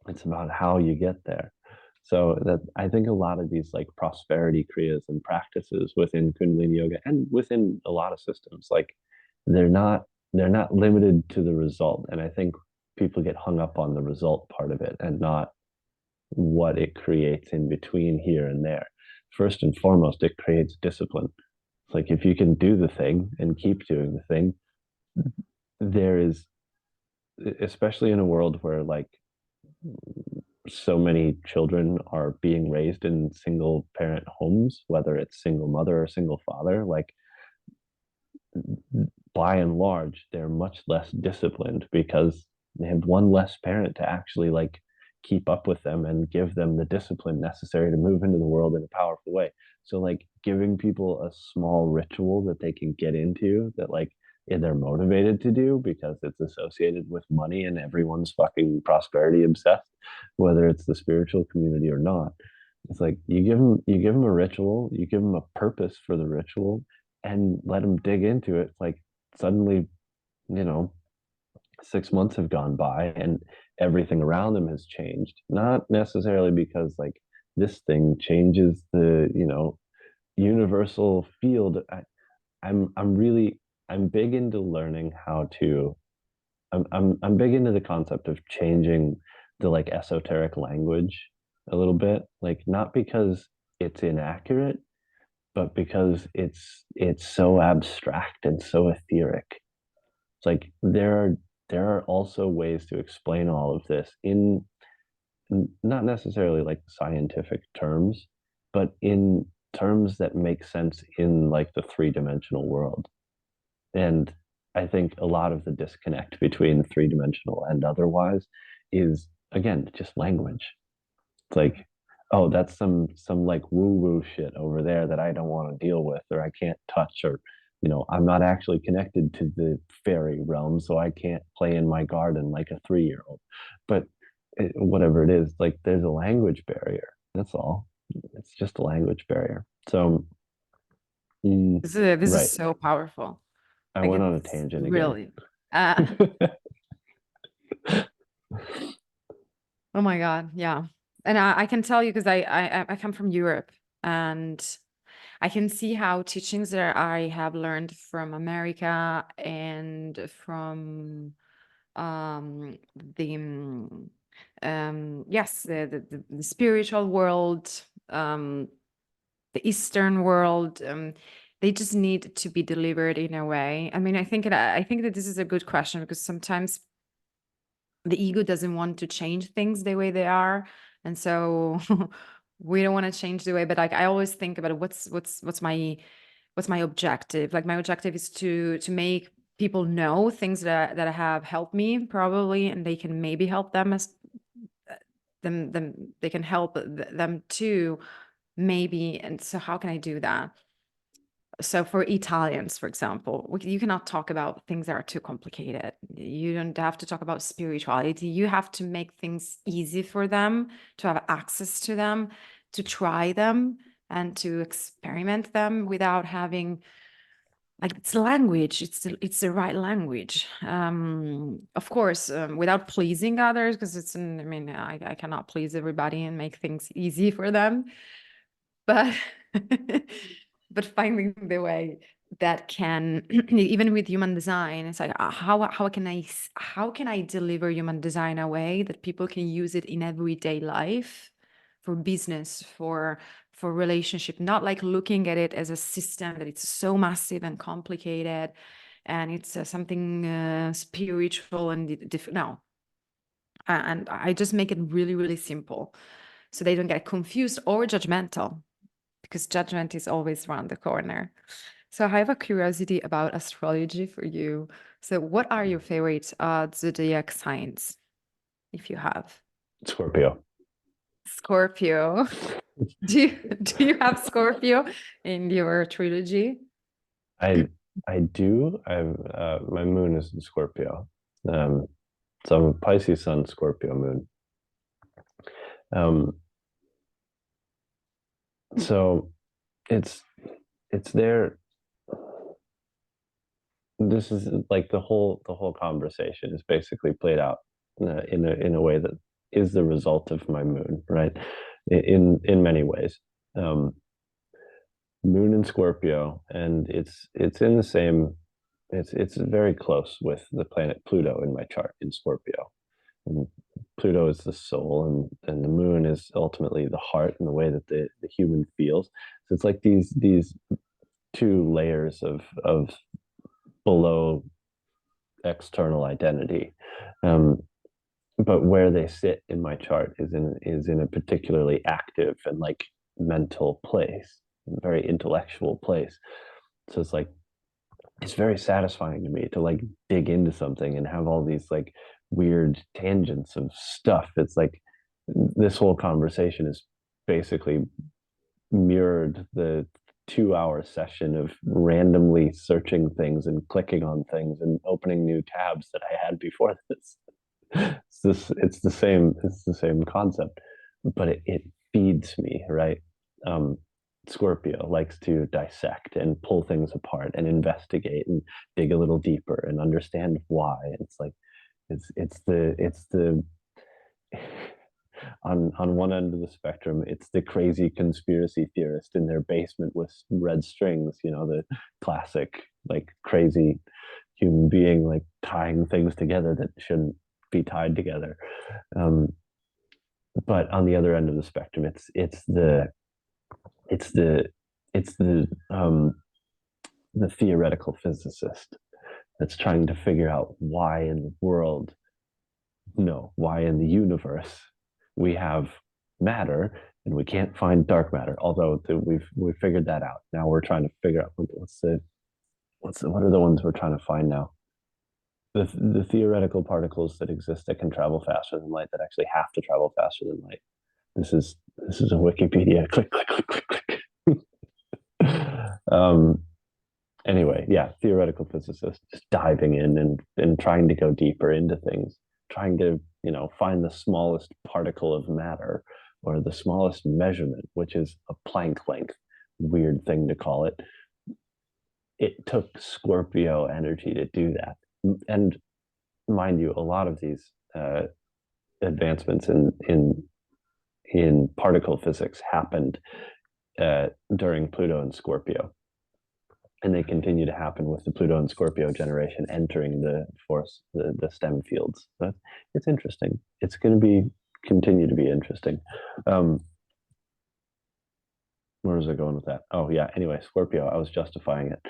It's about how you get there. So that I think a lot of these like prosperity kriyas and practices within Kundalini yoga and within a lot of systems, like they're not they're not limited to the result. And I think people get hung up on the result part of it and not what it creates in between here and there. First and foremost, it creates discipline. It's like if you can do the thing and keep doing the thing, there is, especially in a world where like so many children are being raised in single parent homes, whether it's single mother or single father, like by and large, they're much less disciplined because they have one less parent to actually like keep up with them and give them the discipline necessary to move into the world in a powerful way. So like giving people a small ritual that they can get into, that like they're motivated to do because it's associated with money and everyone's fucking prosperity obsessed, whether it's the spiritual community or not. It's like you give them a ritual, you give them a purpose for the ritual, and let them dig into it. Like suddenly, you know, 6 months have gone by and everything around them has changed. Not necessarily because like this thing changes the, universal field. I'm big into learning how to. I'm big into the concept of changing the like esoteric language a little bit. Like not because it's inaccurate, but because it's so abstract and so etheric. It's like there are also ways to explain all of this in not necessarily like scientific terms, but in terms that make sense in like the three-dimensional world. And I think a lot of the disconnect between three-dimensional and otherwise is, again, just language. It's like, oh, that's some like woo-woo shit over there that I don't want to deal with, or I can't touch, or I'm not actually connected to the fairy realm, so I can't play in my garden like a 3-year-old. But whatever it is, like there's a language barrier. That's all. It's just a language barrier. So, This is right. so powerful. I Like went on a it's tangent again. really oh my God, yeah. And I can tell you because I come from Europe, and I can see how teachings that I have learned from America and from the yes, the spiritual world, the Eastern world, they just need to be delivered in a way. I mean, I think that this is a good question because sometimes the ego doesn't want to change things the way they are, and so we don't want to change the way. But like I always think about what's my objective. Like my objective is to make people know things that have helped me probably, and they can maybe help them as them they can help them too maybe. And so how can I do that? So for Italians, for example, you cannot talk about things that are too complicated. You don't have to talk about spirituality. You have to make things easy for them to have access to them, to try them, and to experiment them without having like it's language, it's the right language. Of course, without pleasing others, because I mean, I cannot please everybody and make things easy for them, but but finding the way that can even with human design, it's like how can I deliver human design a way that people can use it in everyday life, for business, for relationship, not like looking at it as a system that it's so massive and complicated and it's something spiritual and different. No, and I just make it really, really simple so they don't get confused or judgmental, because judgment is always around the corner. So I have a curiosity about astrology for you. So what are your favorite zodiac signs, if you have? Scorpio. Scorpio. Do you have Scorpio in your trilogy? I I do. I've my moon is in Scorpio. Um, so I'm a Pisces Sun, Scorpio moon. Um, so it's it's there. This is like the whole conversation is basically played out in a way that is the result of my moon, right? In many ways. Um, Moon in Scorpio, and it's in the same. It's very close with the planet Pluto in my chart in Scorpio. And Pluto is the soul, and the moon is ultimately the heart and the way that the human feels. So it's like these two layers of below external identity. Um, but where they sit in my chart is in a particularly active and like mental place, very intellectual place. So it's like it's very satisfying to me to like dig into something and have all these like weird tangents of stuff. It's like this whole conversation is basically mirrored the 2 hour session of randomly searching things and clicking on things and opening new tabs that I had before this. It's the same concept, but it feeds me, right? Um, Scorpio likes to dissect and pull things apart and investigate and dig a little deeper and understand why. It's like it's the on one end of the spectrum, it's the crazy conspiracy theorist in their basement with red strings, the classic like crazy human being like tying things together that shouldn't be tied together. Um, but on the other end of the spectrum, it's the it's the theoretical physicist that's trying to figure out why in the world, no, why in the universe we have matter and we can't find dark matter. Although we've figured that out. Now we're trying to figure out what are the ones we're trying to find now. The theoretical particles that exist that can travel faster than light, that actually have to travel faster than light. This is a Wikipedia. Click click click click click. um, anyway, yeah, theoretical physicist just diving in and trying to go deeper into things, trying to find the smallest particle of matter or the smallest measurement, which is a Planck length. Weird thing to call it. It took Scorpio energy to do that, and mind you, a lot of these advancements in particle physics happened during Pluto and Scorpio, and they continue to happen with the Pluto and Scorpio generation entering the STEM fields. But it's interesting. It's going to be continue to be interesting. Where was I going with that? Oh yeah. Anyway, Scorpio. I was justifying it.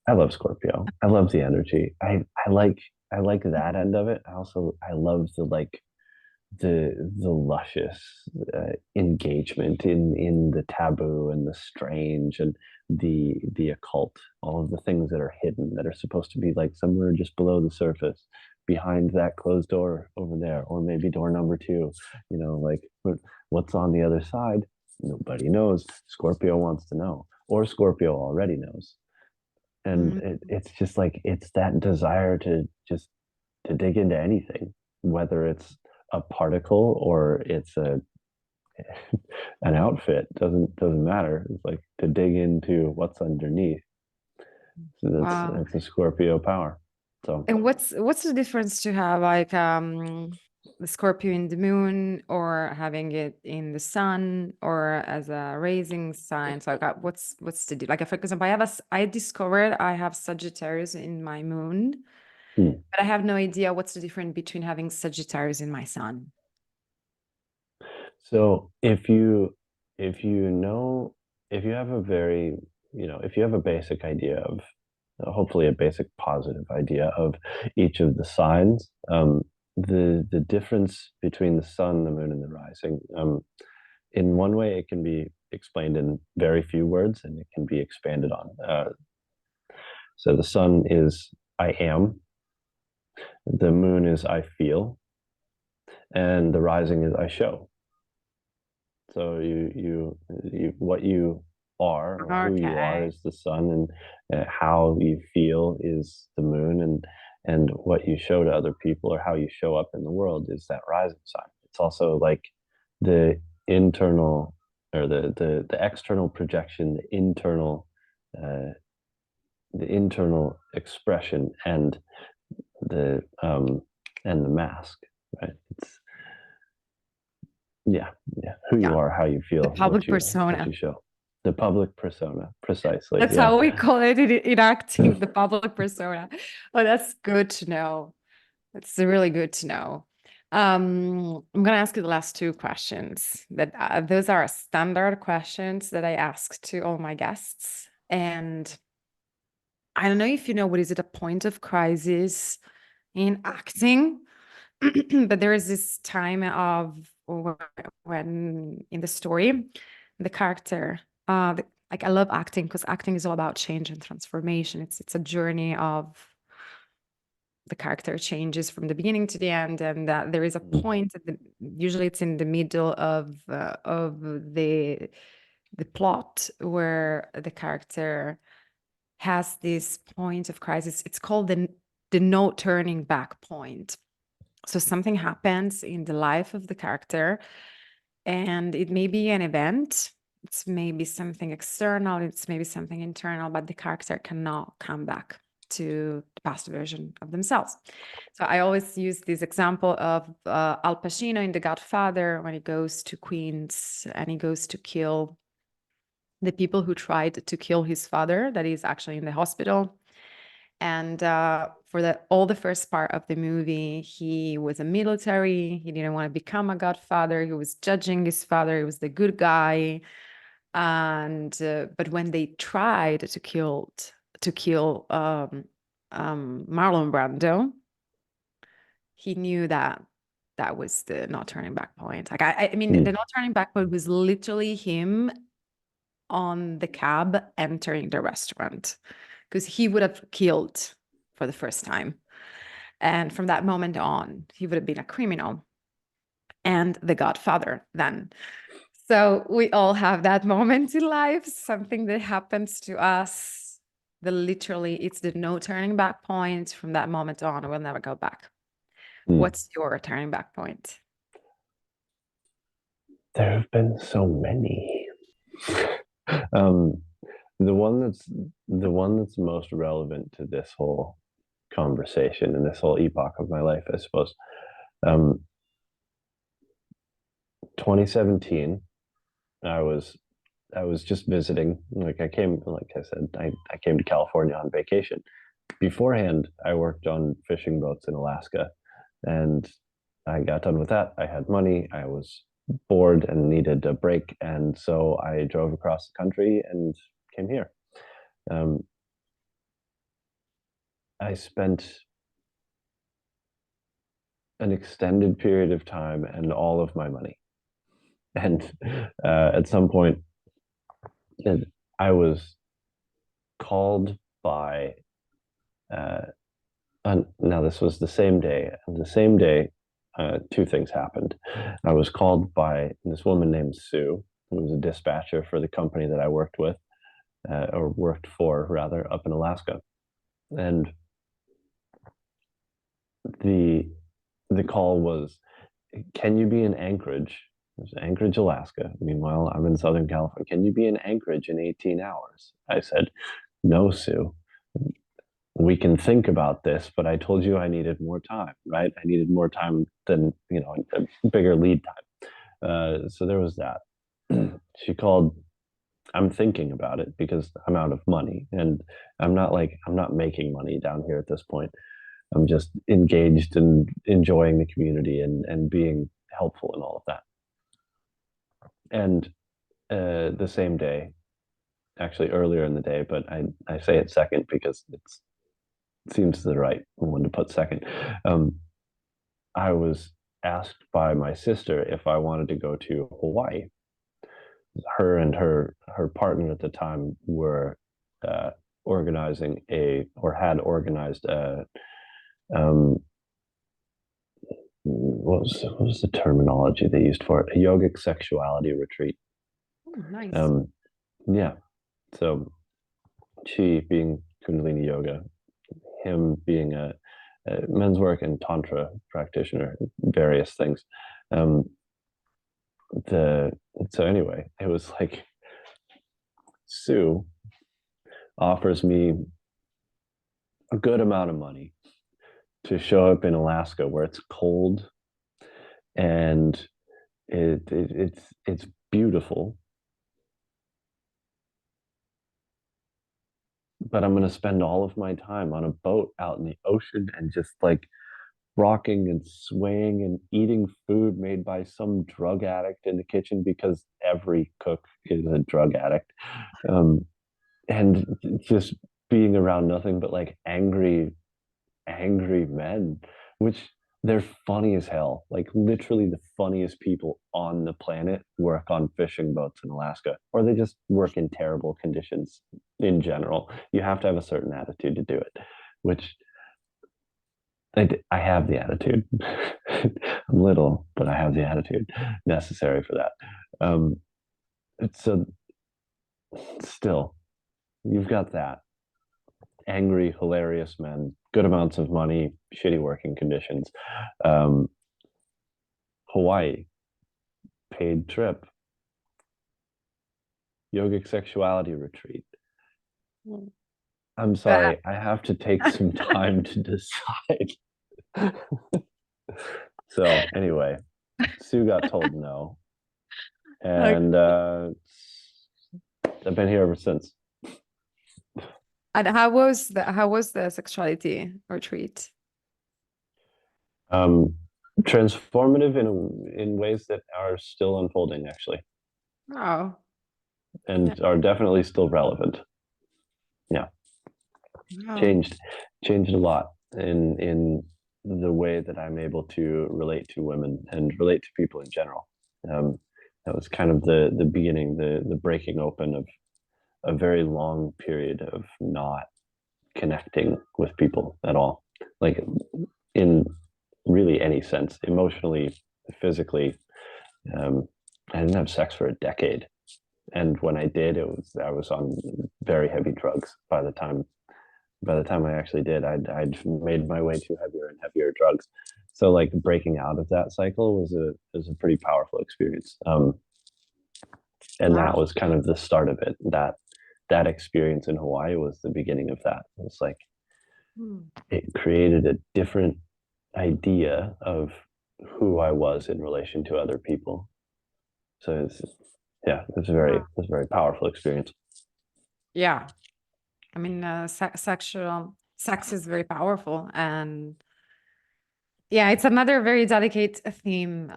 I love Scorpio. I love the energy. I like that end of it. I love the luscious engagement in the taboo and the strange and the occult, all of the things that are hidden that are supposed to be like somewhere just below the surface, behind that closed door over there, or maybe door number two. Like what's on the other side? Nobody knows. Scorpio wants to know, or Scorpio already knows, and Mm, it's just like it's that desire to dig into anything, whether it's a particle or it's an outfit. Doesn't matter. It's like to dig into what's underneath. Wow. It's a Scorpio power. So And what's the difference to have like the Scorpio in the moon or having it in the sun or as a rising sign? So like what's the like for example, I discovered I have Sagittarius in my moon, hmm. but I have no idea what's the difference between having Sagittarius in my sun. So if you know if you have a very if you have a basic idea of hopefully a basic positive idea of each of the signs, the difference between the sun, the moon, and the rising, in one way it can be explained in very few words, and it can be expanded on. So the sun is I am, the moon is I feel, and the rising is I show. So you what you are or who you are Okay. is the sun, and how you feel is the moon, and what you show to other people or how you show up in the world is that rising sign. It's also like the internal or the external projection, uh, the internal expression, the and the mask, right? It's yeah, yeah. Who you Yeah. are, how you The feel, public what you persona. show. The public persona, precisely. That's Yeah. how we call it in acting, the public persona. Oh, that's good to know. That's really good to know. I'm gonna ask you the last two questions. That those are standard questions that I ask to all my guests, and I don't know if you know what is it a point of crisis in acting, but there is this time of when in the story, the character, like I love acting because acting is all about change and transformation. It's a journey of the character changes from the beginning to the end, and that there is a Mhm. point usually it's in the middle of the plot where the character has this point of crisis. It's called the no turning back point. So something happens in the life of the character, and it may be an event. It's maybe something external, it's maybe something internal, but the character cannot come back to the past version of themselves. So I always use this example of Al Pacino in The Godfather when he goes to Queens and he goes to kill the people who tried to kill his father, that is actually in the hospital. And for all the first part of the movie, he was a military. He didn't want to become a godfather. He was judging his father. He was the good guy. And but when they tried to kill Marlon Brando, he knew that that was the not turning back point. Like I mean, the Mm. not turning back point was literally him on the cab entering the restaurant because he would have killed for the first time. And from that moment on, he would have been a criminal and the godfather then. So we all have that moment in life, something that happens to us. The literally, it's the no turning back point. From that moment on, we'll never go back. Mm. What's your turning back point? There have been so many. um, the one that's the one that's most relevant to this whole conversation and this whole epoch of my life, I suppose. Um, 2017, I was I was just visiting. Like I came, like I said, I came to California on vacation. Beforehand, I worked on fishing boats in Alaska, and I got done with that. I had money. I was bored and needed a break, and so I drove across the country and came here. Um, I spent an extended period of time and all of my money, and at some point, I was called by. Now this was the same day. And the same day, two things happened. I was called by this woman named Sue, who was a dispatcher for the company that I worked with, or worked for rather, up in Alaska. And the the call was, "Can you be in Anchorage?" It was Anchorage, Alaska. Meanwhile, I'm in Southern California. "Can you be in Anchorage in 18 hours?" I said, "No, Sue. we can think about this, but I told you I needed more time, right? I needed more time than, a bigger lead time. So there was that. She called. I'm thinking about it because I'm out of money, and I'm not making money down here at this point. I'm just engaged and enjoying the community and being helpful in all of that. And the same day, actually earlier in the day, but I say it second because it seems the right one to put second. I was asked by my sister if I wanted to go to Hawaii. Her and her partner at the time were uh, organizing had organized a what was the terminology they used for it? A yogic sexuality retreat. Oh, nice. Um, yeah. So she being Kundalini yoga, him being a men's work and tantra practitioner, various things. Um, the so anyway, it was like Sue offers me a good amount of money to show up in Alaska where it's cold and it's beautiful, but I'm going to spend all of my time on a boat out in the ocean and just like rocking and swaying and eating food made by some drug addict in the kitchen because every cook is a drug addict. Um, and just being around nothing but like angry men, which they're funny as hell. Like literally the funniest people on the planet work on fishing boats in Alaska, or they just work in terrible conditions in general. You have to have a certain attitude to do it, which I have the attitude. I'm little, but I have the attitude necessary for that. Um, so still, you've got that angry, hilarious men, good amounts of money, shitty working conditions. Um, Hawaii, paid trip, yogic sexuality retreat. Mm. I'm That sorry, I have to take some time to decide. So anyway, Sue got told no, okay. and I've been here ever since. And how was the sexuality retreat? Um, Transformative in ways that are still unfolding, actually, Oh, yeah. and are definitely still relevant. Yeah, Wow. changed changed a lot in the way that I'm able to relate to women and relate to people in general. Um, that was kind of the beginning, the breaking open of a very long period of not connecting with people at all, like in really any sense, emotionally, physically. Um, I didn't have sex for a decade, and when I did, I was on very heavy drugs by the time I actually did, I'd made my way to heavier and heavier drugs. So like breaking out of that cycle was a pretty powerful experience. And that Wow. was kind of the start of it. That experience in Hawaii was the beginning of that. It was like Hmm. it created a different idea of who I was in relation to other people. So it's yeah, Wow. it's a very powerful experience. Yeah. I mean, sexual sex is very powerful, and yeah, it's another very delicate theme,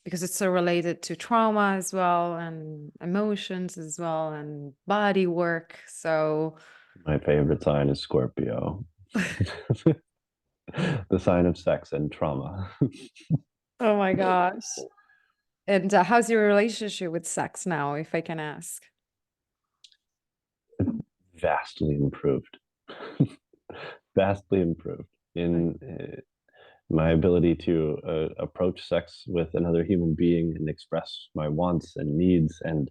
because it's so related to trauma as well, and emotions as well, and body work. So, My favorite sign is Scorpio, the sign of sex and trauma. oh my gosh. And how's your relationship with sex now, if I can ask? Vastly improved. Vastly improved Like, in my ability to approach sex with another human being and express my wants and needs and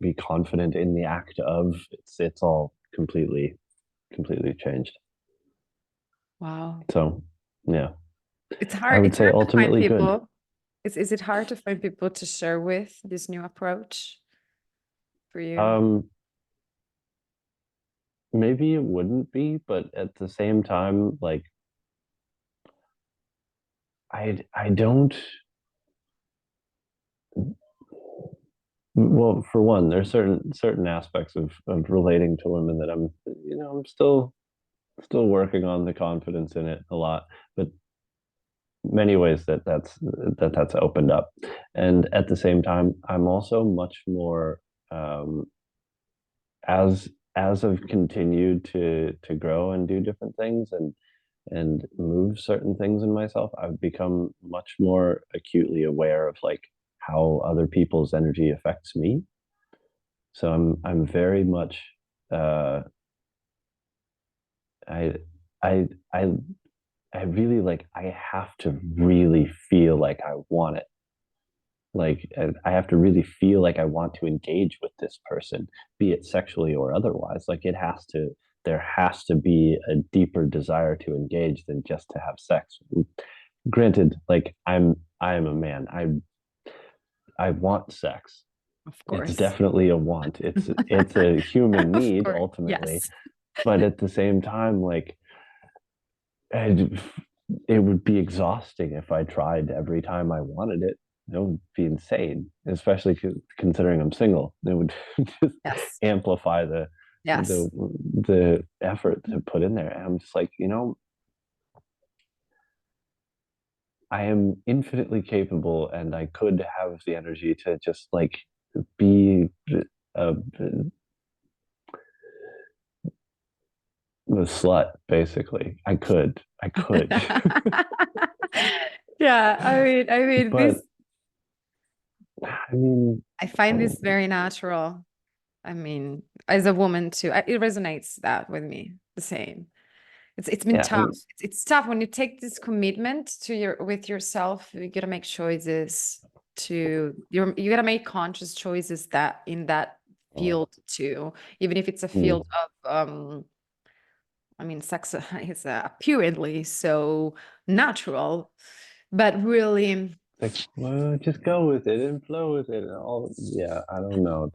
be confident in the act of it's all completely changed. wow. So yeah, It's I hard. would It's say hard to find ultimately good. people. Is it hard to find people to share with this new approach for you? Um, maybe it wouldn't be, but at the same time, like I don't. Well, for one, there's certain aspects of relating to women that I'm still working on the confidence in it a lot, but many ways that's opened up. And at the same time, I'm also much more um, as I've continued to grow and do different things and move certain things in myself, I've become much more acutely aware of like how other people's energy affects me. So I'm very much uh I I I I really like I have to really feel like I want it. Like I have to really feel like I want to engage with this person, be it sexually or otherwise. Like there has to be a deeper desire to engage than just to have sex. Granted, like I am a man. I want sex. Of It's course. definitely a want. It's a human Of need course. ultimately, Yes. but at the same time, like and it would be exhausting if I tried every time I wanted it. It would be insane, especially considering I'm single. It would just Yes. amplify Yes. the the effort to put in there. And I'm just like, I am infinitely capable, and I could have the energy to just like be a, a slut, basically. I could, Yeah, I mean but this I mean, I find oh, this very natural. I mean, as a woman too, it resonates that with me the same. It's been yeah, tough. It's tough when you take this commitment to your with yourself. You gotta make choices you gotta make conscious choices that in that field too, even if it's a mm. field of I mean, sex is apparently so natural, but really. Like, well, just go with it and flow with it. And all, yeah, I don't know.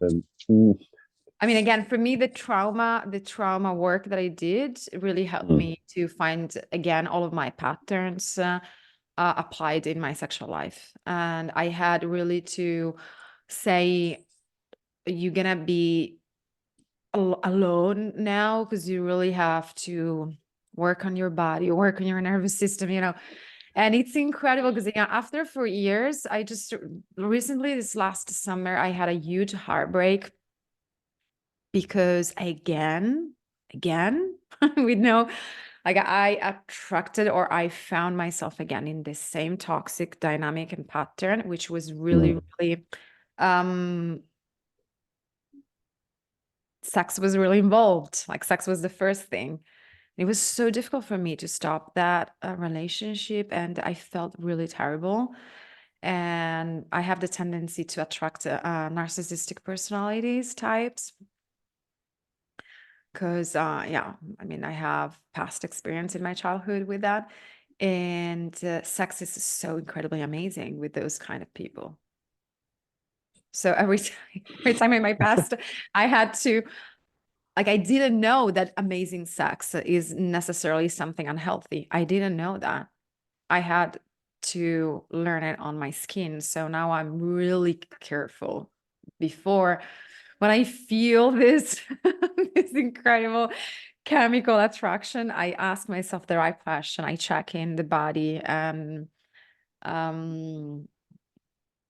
I mean, again, for me, the trauma work that I did really helped mm, me to find again all of my patterns applied in my sexual life, and I had really to say, "You're gonna be alone now because you really have to work on your body, work on your nervous system, you know." And it's incredible because after 4 years, I just recently this last summer I had a huge heartbreak because again, we know, like I attracted or I found myself again in this same toxic dynamic and pattern, which was really, mm. really, um, sex was really involved. Like sex was the first thing. It was so difficult for me to stop that relationship, and I felt really terrible. And I have the tendency to attract narcissistic personalities types because yeah, I mean, I have past experience in my childhood with that, and sex is so incredibly amazing with those kind of people. So every time in my past I had to, like, I didn't know that amazing sex is necessarily something unhealthy. I didn't know that. I had to learn it on my skin, so now I'm really careful before when I feel this this incredible chemical attraction. I ask myself the right question. I check in the body, um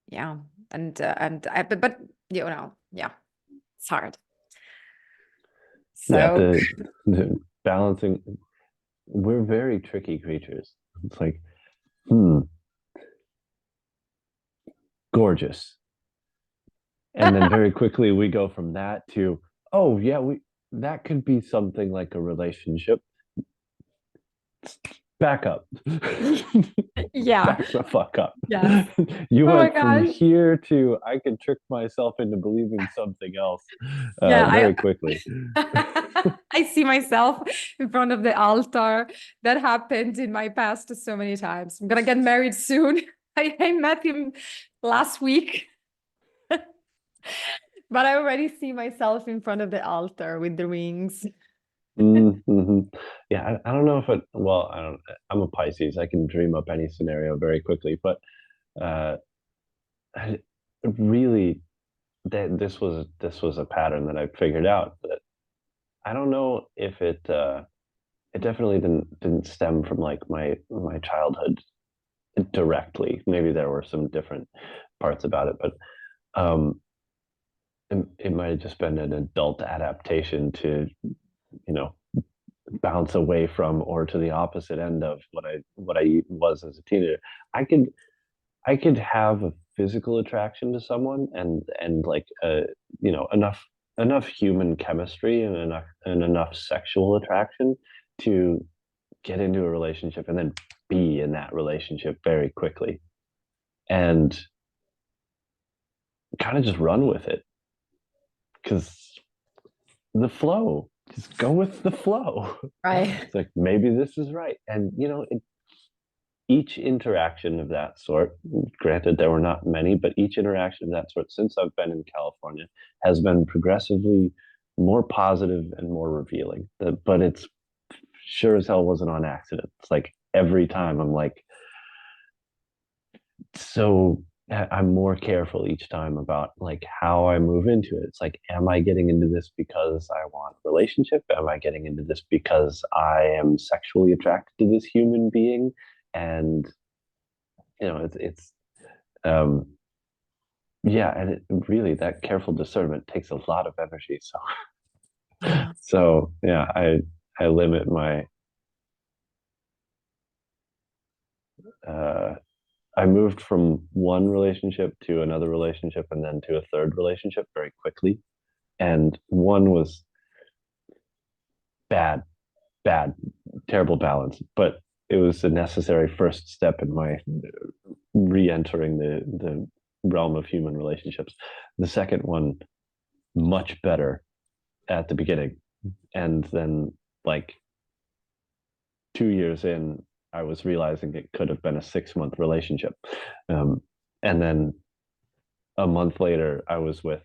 yeah, but yeah, it's hard. Yeah, So the balancing. We're very tricky creatures. It's like, hmm, gorgeous, and then very quickly we go from that to, oh yeah, we that could be something like a relationship. Back up. yeah, Back the fuck up. yes. You Oh my went from gosh. here to I can trick myself into believing something else Yeah, very quickly. I see myself in front of the altar. That happened in my past so many times. I'm gonna get married soon. I met him last week, but I already see myself in front of the altar with the rings. Mm-hmm. Yeah, I don't know if it, well, I'm a Pisces. I can dream up any scenario very quickly, but uh, I, really, this was a pattern that I figured out that I don't know if it definitely didn't stem from like my childhood directly. Maybe there were some different parts about it, but um, it might have just been an adult adaptation to, you know, bounce away from or to the opposite end of what I was as a teenager. I could I could have a physical attraction to someone and like enough human chemistry and enough sexual attraction to get into a relationship and then be in that relationship very quickly and kind of just run with it because the flow, just go with the flow. Right. It's like maybe this is right, and each interaction of that sort, granted there were not many, but each interaction of that sort since I've been in California has been progressively more positive and more revealing. But it's sure as hell wasn't on accident. It's like every time I'm like, so I'm more careful each time about like how I move into it. It's like, am I getting into this because I want a relationship? Am I getting into this because I am sexually attracted to this human being? And it's um yeah, and it really, that careful discernment takes a lot of energy. So Yeah. so yeah, I limit my uh I moved from one relationship to another relationship and then to a third relationship very quickly. And one was bad, bad, terrible balance, but it was a necessary first step in my re-entering the realm of human relationships. The second one, much better at the beginning. And then like 2 years in, I was realizing it could have been a 6 month relationship. Um, and then a month later, I was with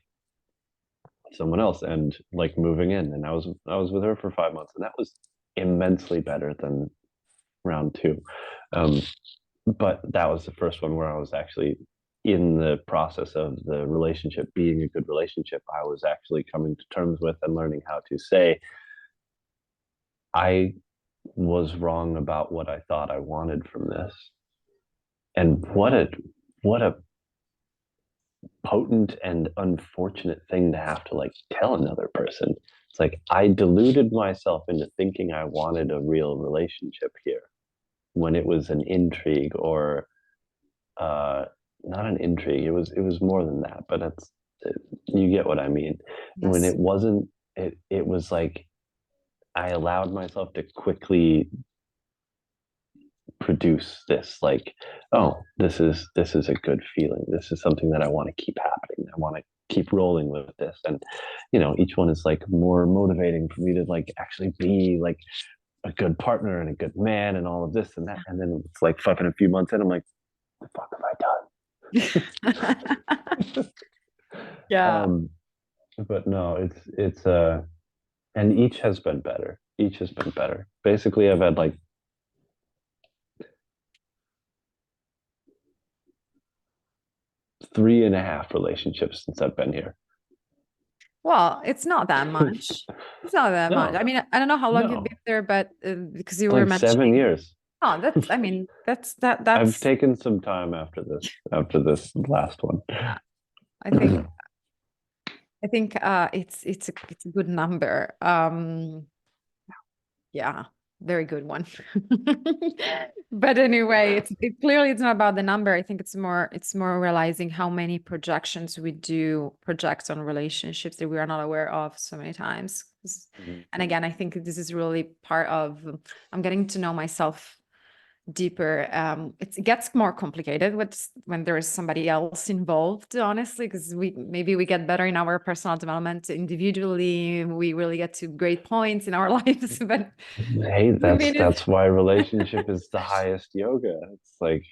someone else and like moving in, and I was with her for 5 months, and that was immensely better than round two. Um, but that was the first one where I was actually in the process of the relationship being a good relationship. I was actually coming to terms with and learning how to say, I was wrong about what I thought I wanted from this. And what a potent and unfortunate thing to have to like tell another person. It's like I deluded myself into thinking I wanted a real relationship here when it was an intrigue or uh not an intrigue. It was more than that, but it's you get what I mean. When Yes. it wasn't, it was like I allowed myself to quickly produce this like, oh, this is a good feeling, this is something that I want to keep happening, I want to keep rolling with this. And each one is like more motivating for me to like actually be like a good partner and a good man and all of this and that. And then it's like fucking a few months in, I'm like, the fuck have I done? Yeah. But no, it's and each has been better. Basically I've had like 3.5 relationships since I've been here. Well, it's not that much. It's not that much. I No, mean, I don't know how long you've been no, there, but because you were like seven mentioning, years. oh, I mean, I've that's, taken some time after this last one. I think, it's a good number. Yeah, very good one. But anyway, clearly it's not about the number. I think it's more realizing how many projections we do project on relationships that we are not aware of so many times. Mhm. And again, I think this is really part of I'm getting to know myself deeper. It gets more complicated when there is somebody else involved, honestly, because we get better in our personal development individually. We really get to great points in our lives, but Hey, when that's it is, that's why relationship is the highest yoga. It's like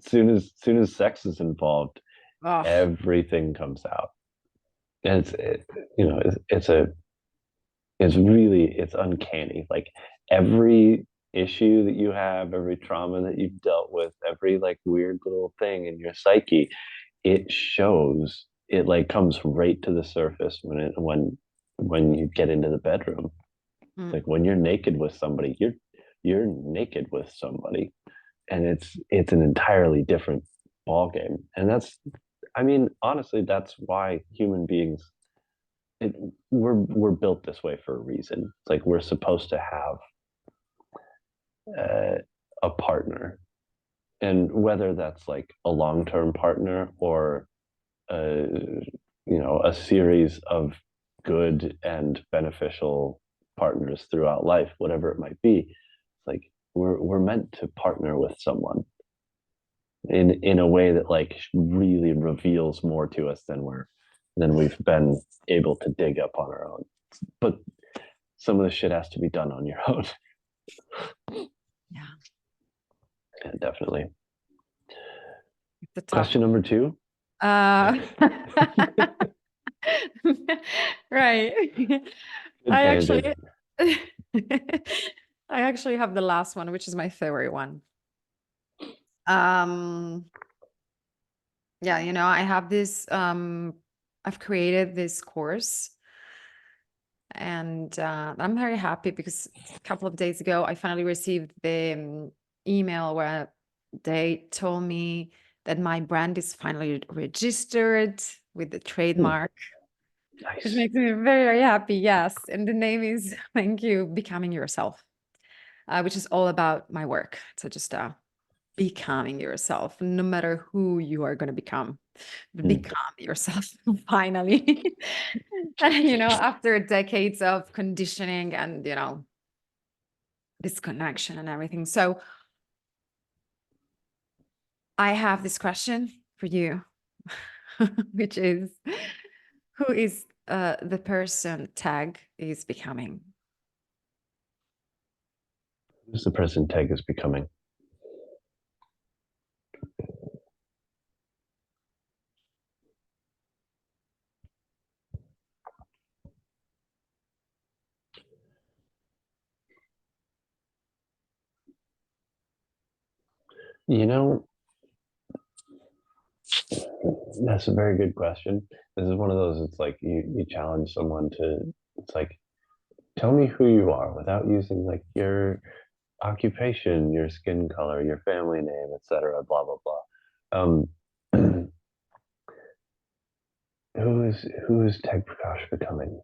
soon as sex is involved, oh, everything comes out. And it's it, you know it's a it's uncanny. Like every issue that you have, every trauma that you've dealt with, every like weird little thing in your psyche, it shows, it like comes right to the surface when you get into the bedroom. Mm. Like when you're naked with somebody, you're naked with somebody, and it's an entirely different ball game. And that's, I mean, honestly, that's why human beings, it, we're built this way for a reason. It's like we're supposed to have a partner, and whether that's like a long-term partner or a, a series of good and beneficial partners throughout life, whatever it might be. It's like we're meant to partner with someone in a way that like really reveals more to us than we've been able to dig up on our own. But some of the shit has to be done on your own. Yeah, Yeah, definitely. it's a tough Question number two. one. Right. Good I tangent. actually I actually have the last one, which is my favorite one. Um, yeah, I have this I've created this course, and I'm very happy because a couple of days ago I finally received the email where they told me that my brand is finally registered with the trademark, which Nice. makes me very, very happy. Yes. And the name is Thank You, Becoming Yourself, which is all about my work. So just becoming yourself, no matter who you are going to become, Mm. become yourself finally. After decades of conditioning and, disconnection and everything. So I have this question for you, which is, who is the person Tag is becoming? Who's the person Teg is becoming? You know, that's a very good question. This is one of those, it's like you challenge someone to, it's like, tell me who you are without using like your occupation, your skin color, your family name, etc. Blah blah blah. Who is Teg Prakash becoming?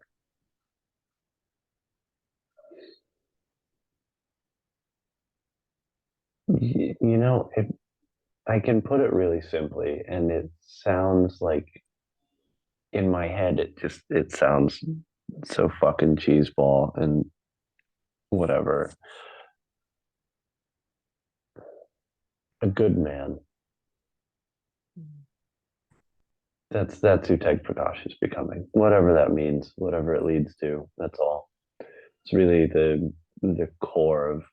I can put it really simply, and it sounds like in my head, it sounds so fucking cheeseball and whatever. A good man. Mm. That's who Teg Prakash is becoming. Whatever that means, whatever it leads to, that's all. It's really the core of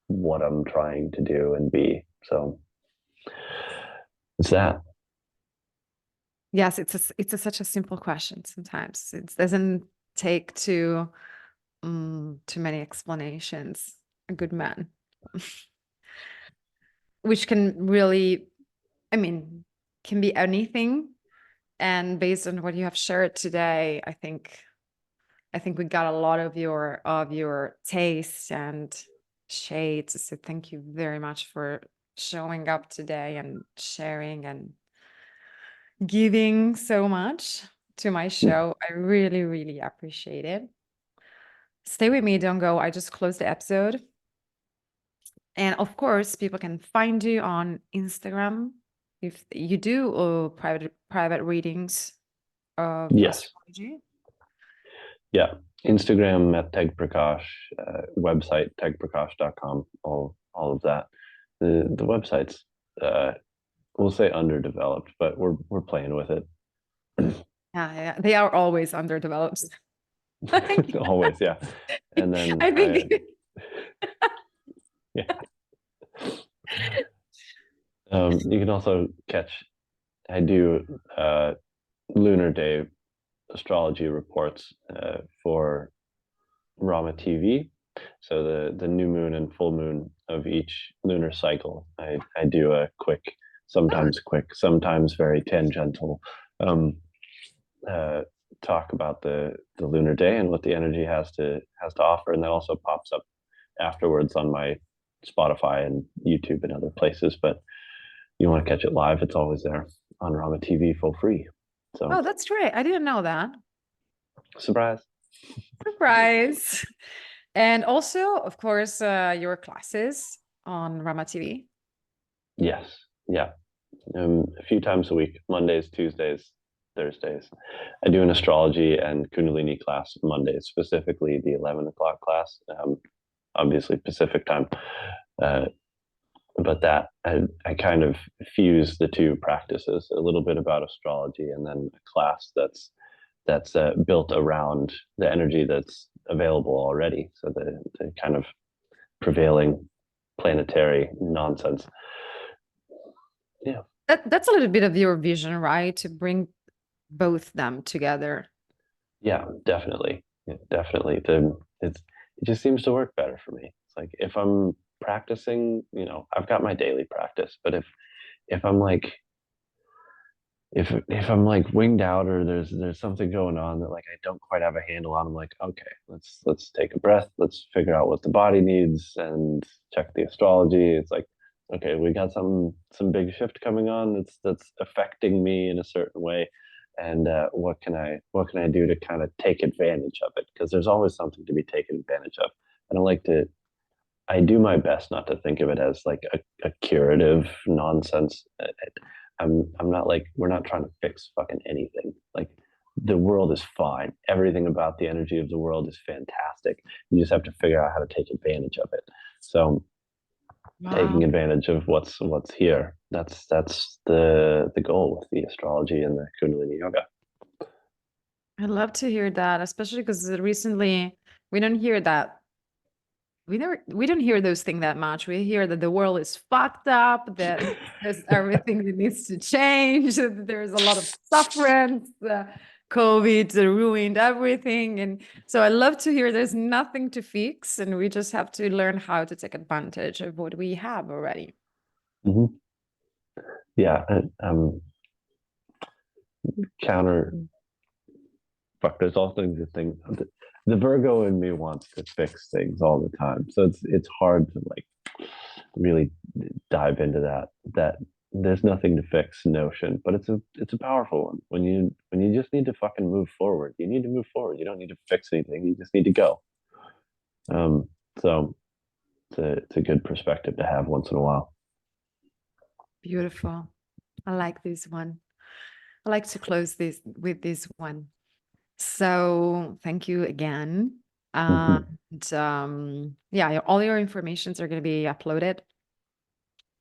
what I'm trying to do and be. So it's that. Yes, such a simple question. Sometimes it doesn't take too many explanations. A good man, which can really, I mean, can be anything. And based on what you have shared today, I think we got a lot of your taste and shades. So thank you very much for showing up today and sharing and giving so much to my show. I really, really appreciate it. Stay with me, don't go. I just closed the episode. And of course, people can find you on Instagram if you do private readings of Yes. astrology. Yeah. Instagram at Teg Prakash, website tegprakash.com, all of that. The website's we'll say underdeveloped, but we're playing with it. Yeah, yeah, they are always underdeveloped. I think Always, yeah. And then I think yeah. You can also catch, I do lunar day astrology reports for Rama TV. So the new moon and full moon of each lunar cycle, I do a Oh, quick, sometimes very tangential um, uh, talk about the lunar day and what the energy has to offer, and that also pops up afterwards on my Spotify and YouTube and other places. But you want to catch it live, it's always there on Rama TV for free. So oh, that's great. I didn't know that. surprise. Surprise. And also, of course, your classes on Rama TV. Yes, yeah. A few times a week, Mondays, Tuesdays, Thursdays. I do an astrology and Kundalini class Mondays, specifically the 11 o'clock class, obviously Pacific time. Uh, but that I kind of fuse the two practices, a little bit about astrology and then a class that's built around the energy that's available already. So the kind of prevailing planetary nonsense. Yeah. That's a little bit of your vision, right? To bring both them together. Yeah, definitely. Yeah, definitely. It just seems to work better for me. It's like if I'm practicing, I've got my daily practice, but if I'm like if I'm like winged out or there's something going on that like I don't quite have a handle on, I'm like, okay, let's take a breath, let's figure out what the body needs and check the astrology. It's like, okay, we got some big shift coming on that's affecting me in a certain way. And what can I do to kind of take advantage of it? Because there's always something to be taken advantage of. I don't like to I do my best not to think of it as like a curative nonsense. I'm not like we're not trying to fix fucking anything. Like the world is fine. Everything about the energy of the world is fantastic. You just have to figure out how to take advantage of it. So Wow. taking advantage of what's here. That's the goal with the astrology and the Kundalini yoga. I love to hear that, especially because recently we don't hear that. We don't hear those things that much. We hear that the world is fucked up, that there's everything that needs to change, that there's a lot of suffering. COVID ruined everything. And so I love to hear there's nothing to fix, and we just have to learn how to take advantage of what we have already. Hmm. Yeah, counter fuck, there's all things that things the Virgo in me wants to fix things all the time. So it's hard to like really dive into that there's nothing to fix notion, but it's a powerful one. When you just need to fucking move forward, you need to move forward. You don't need to fix anything. You just need to go. So it's a good perspective to have once in a while. Beautiful. I like this one. I like to close this with this one. So thank you again. And Hmm. yeah, all your informations are going to be uploaded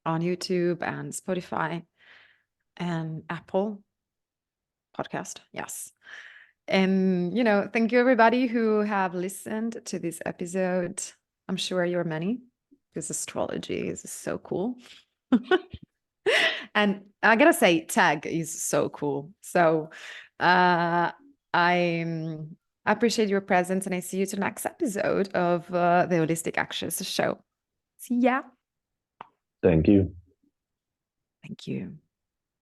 on YouTube and Spotify and Apple podcast. Yes. And, thank you everybody who have listened to this episode. I'm sure you're many because astrology is so cool. And I gotta say, Teg is so cool. So I appreciate your presence and I see you to the next episode of the Holistic Actions Show. See ya. Thank you. Thank you.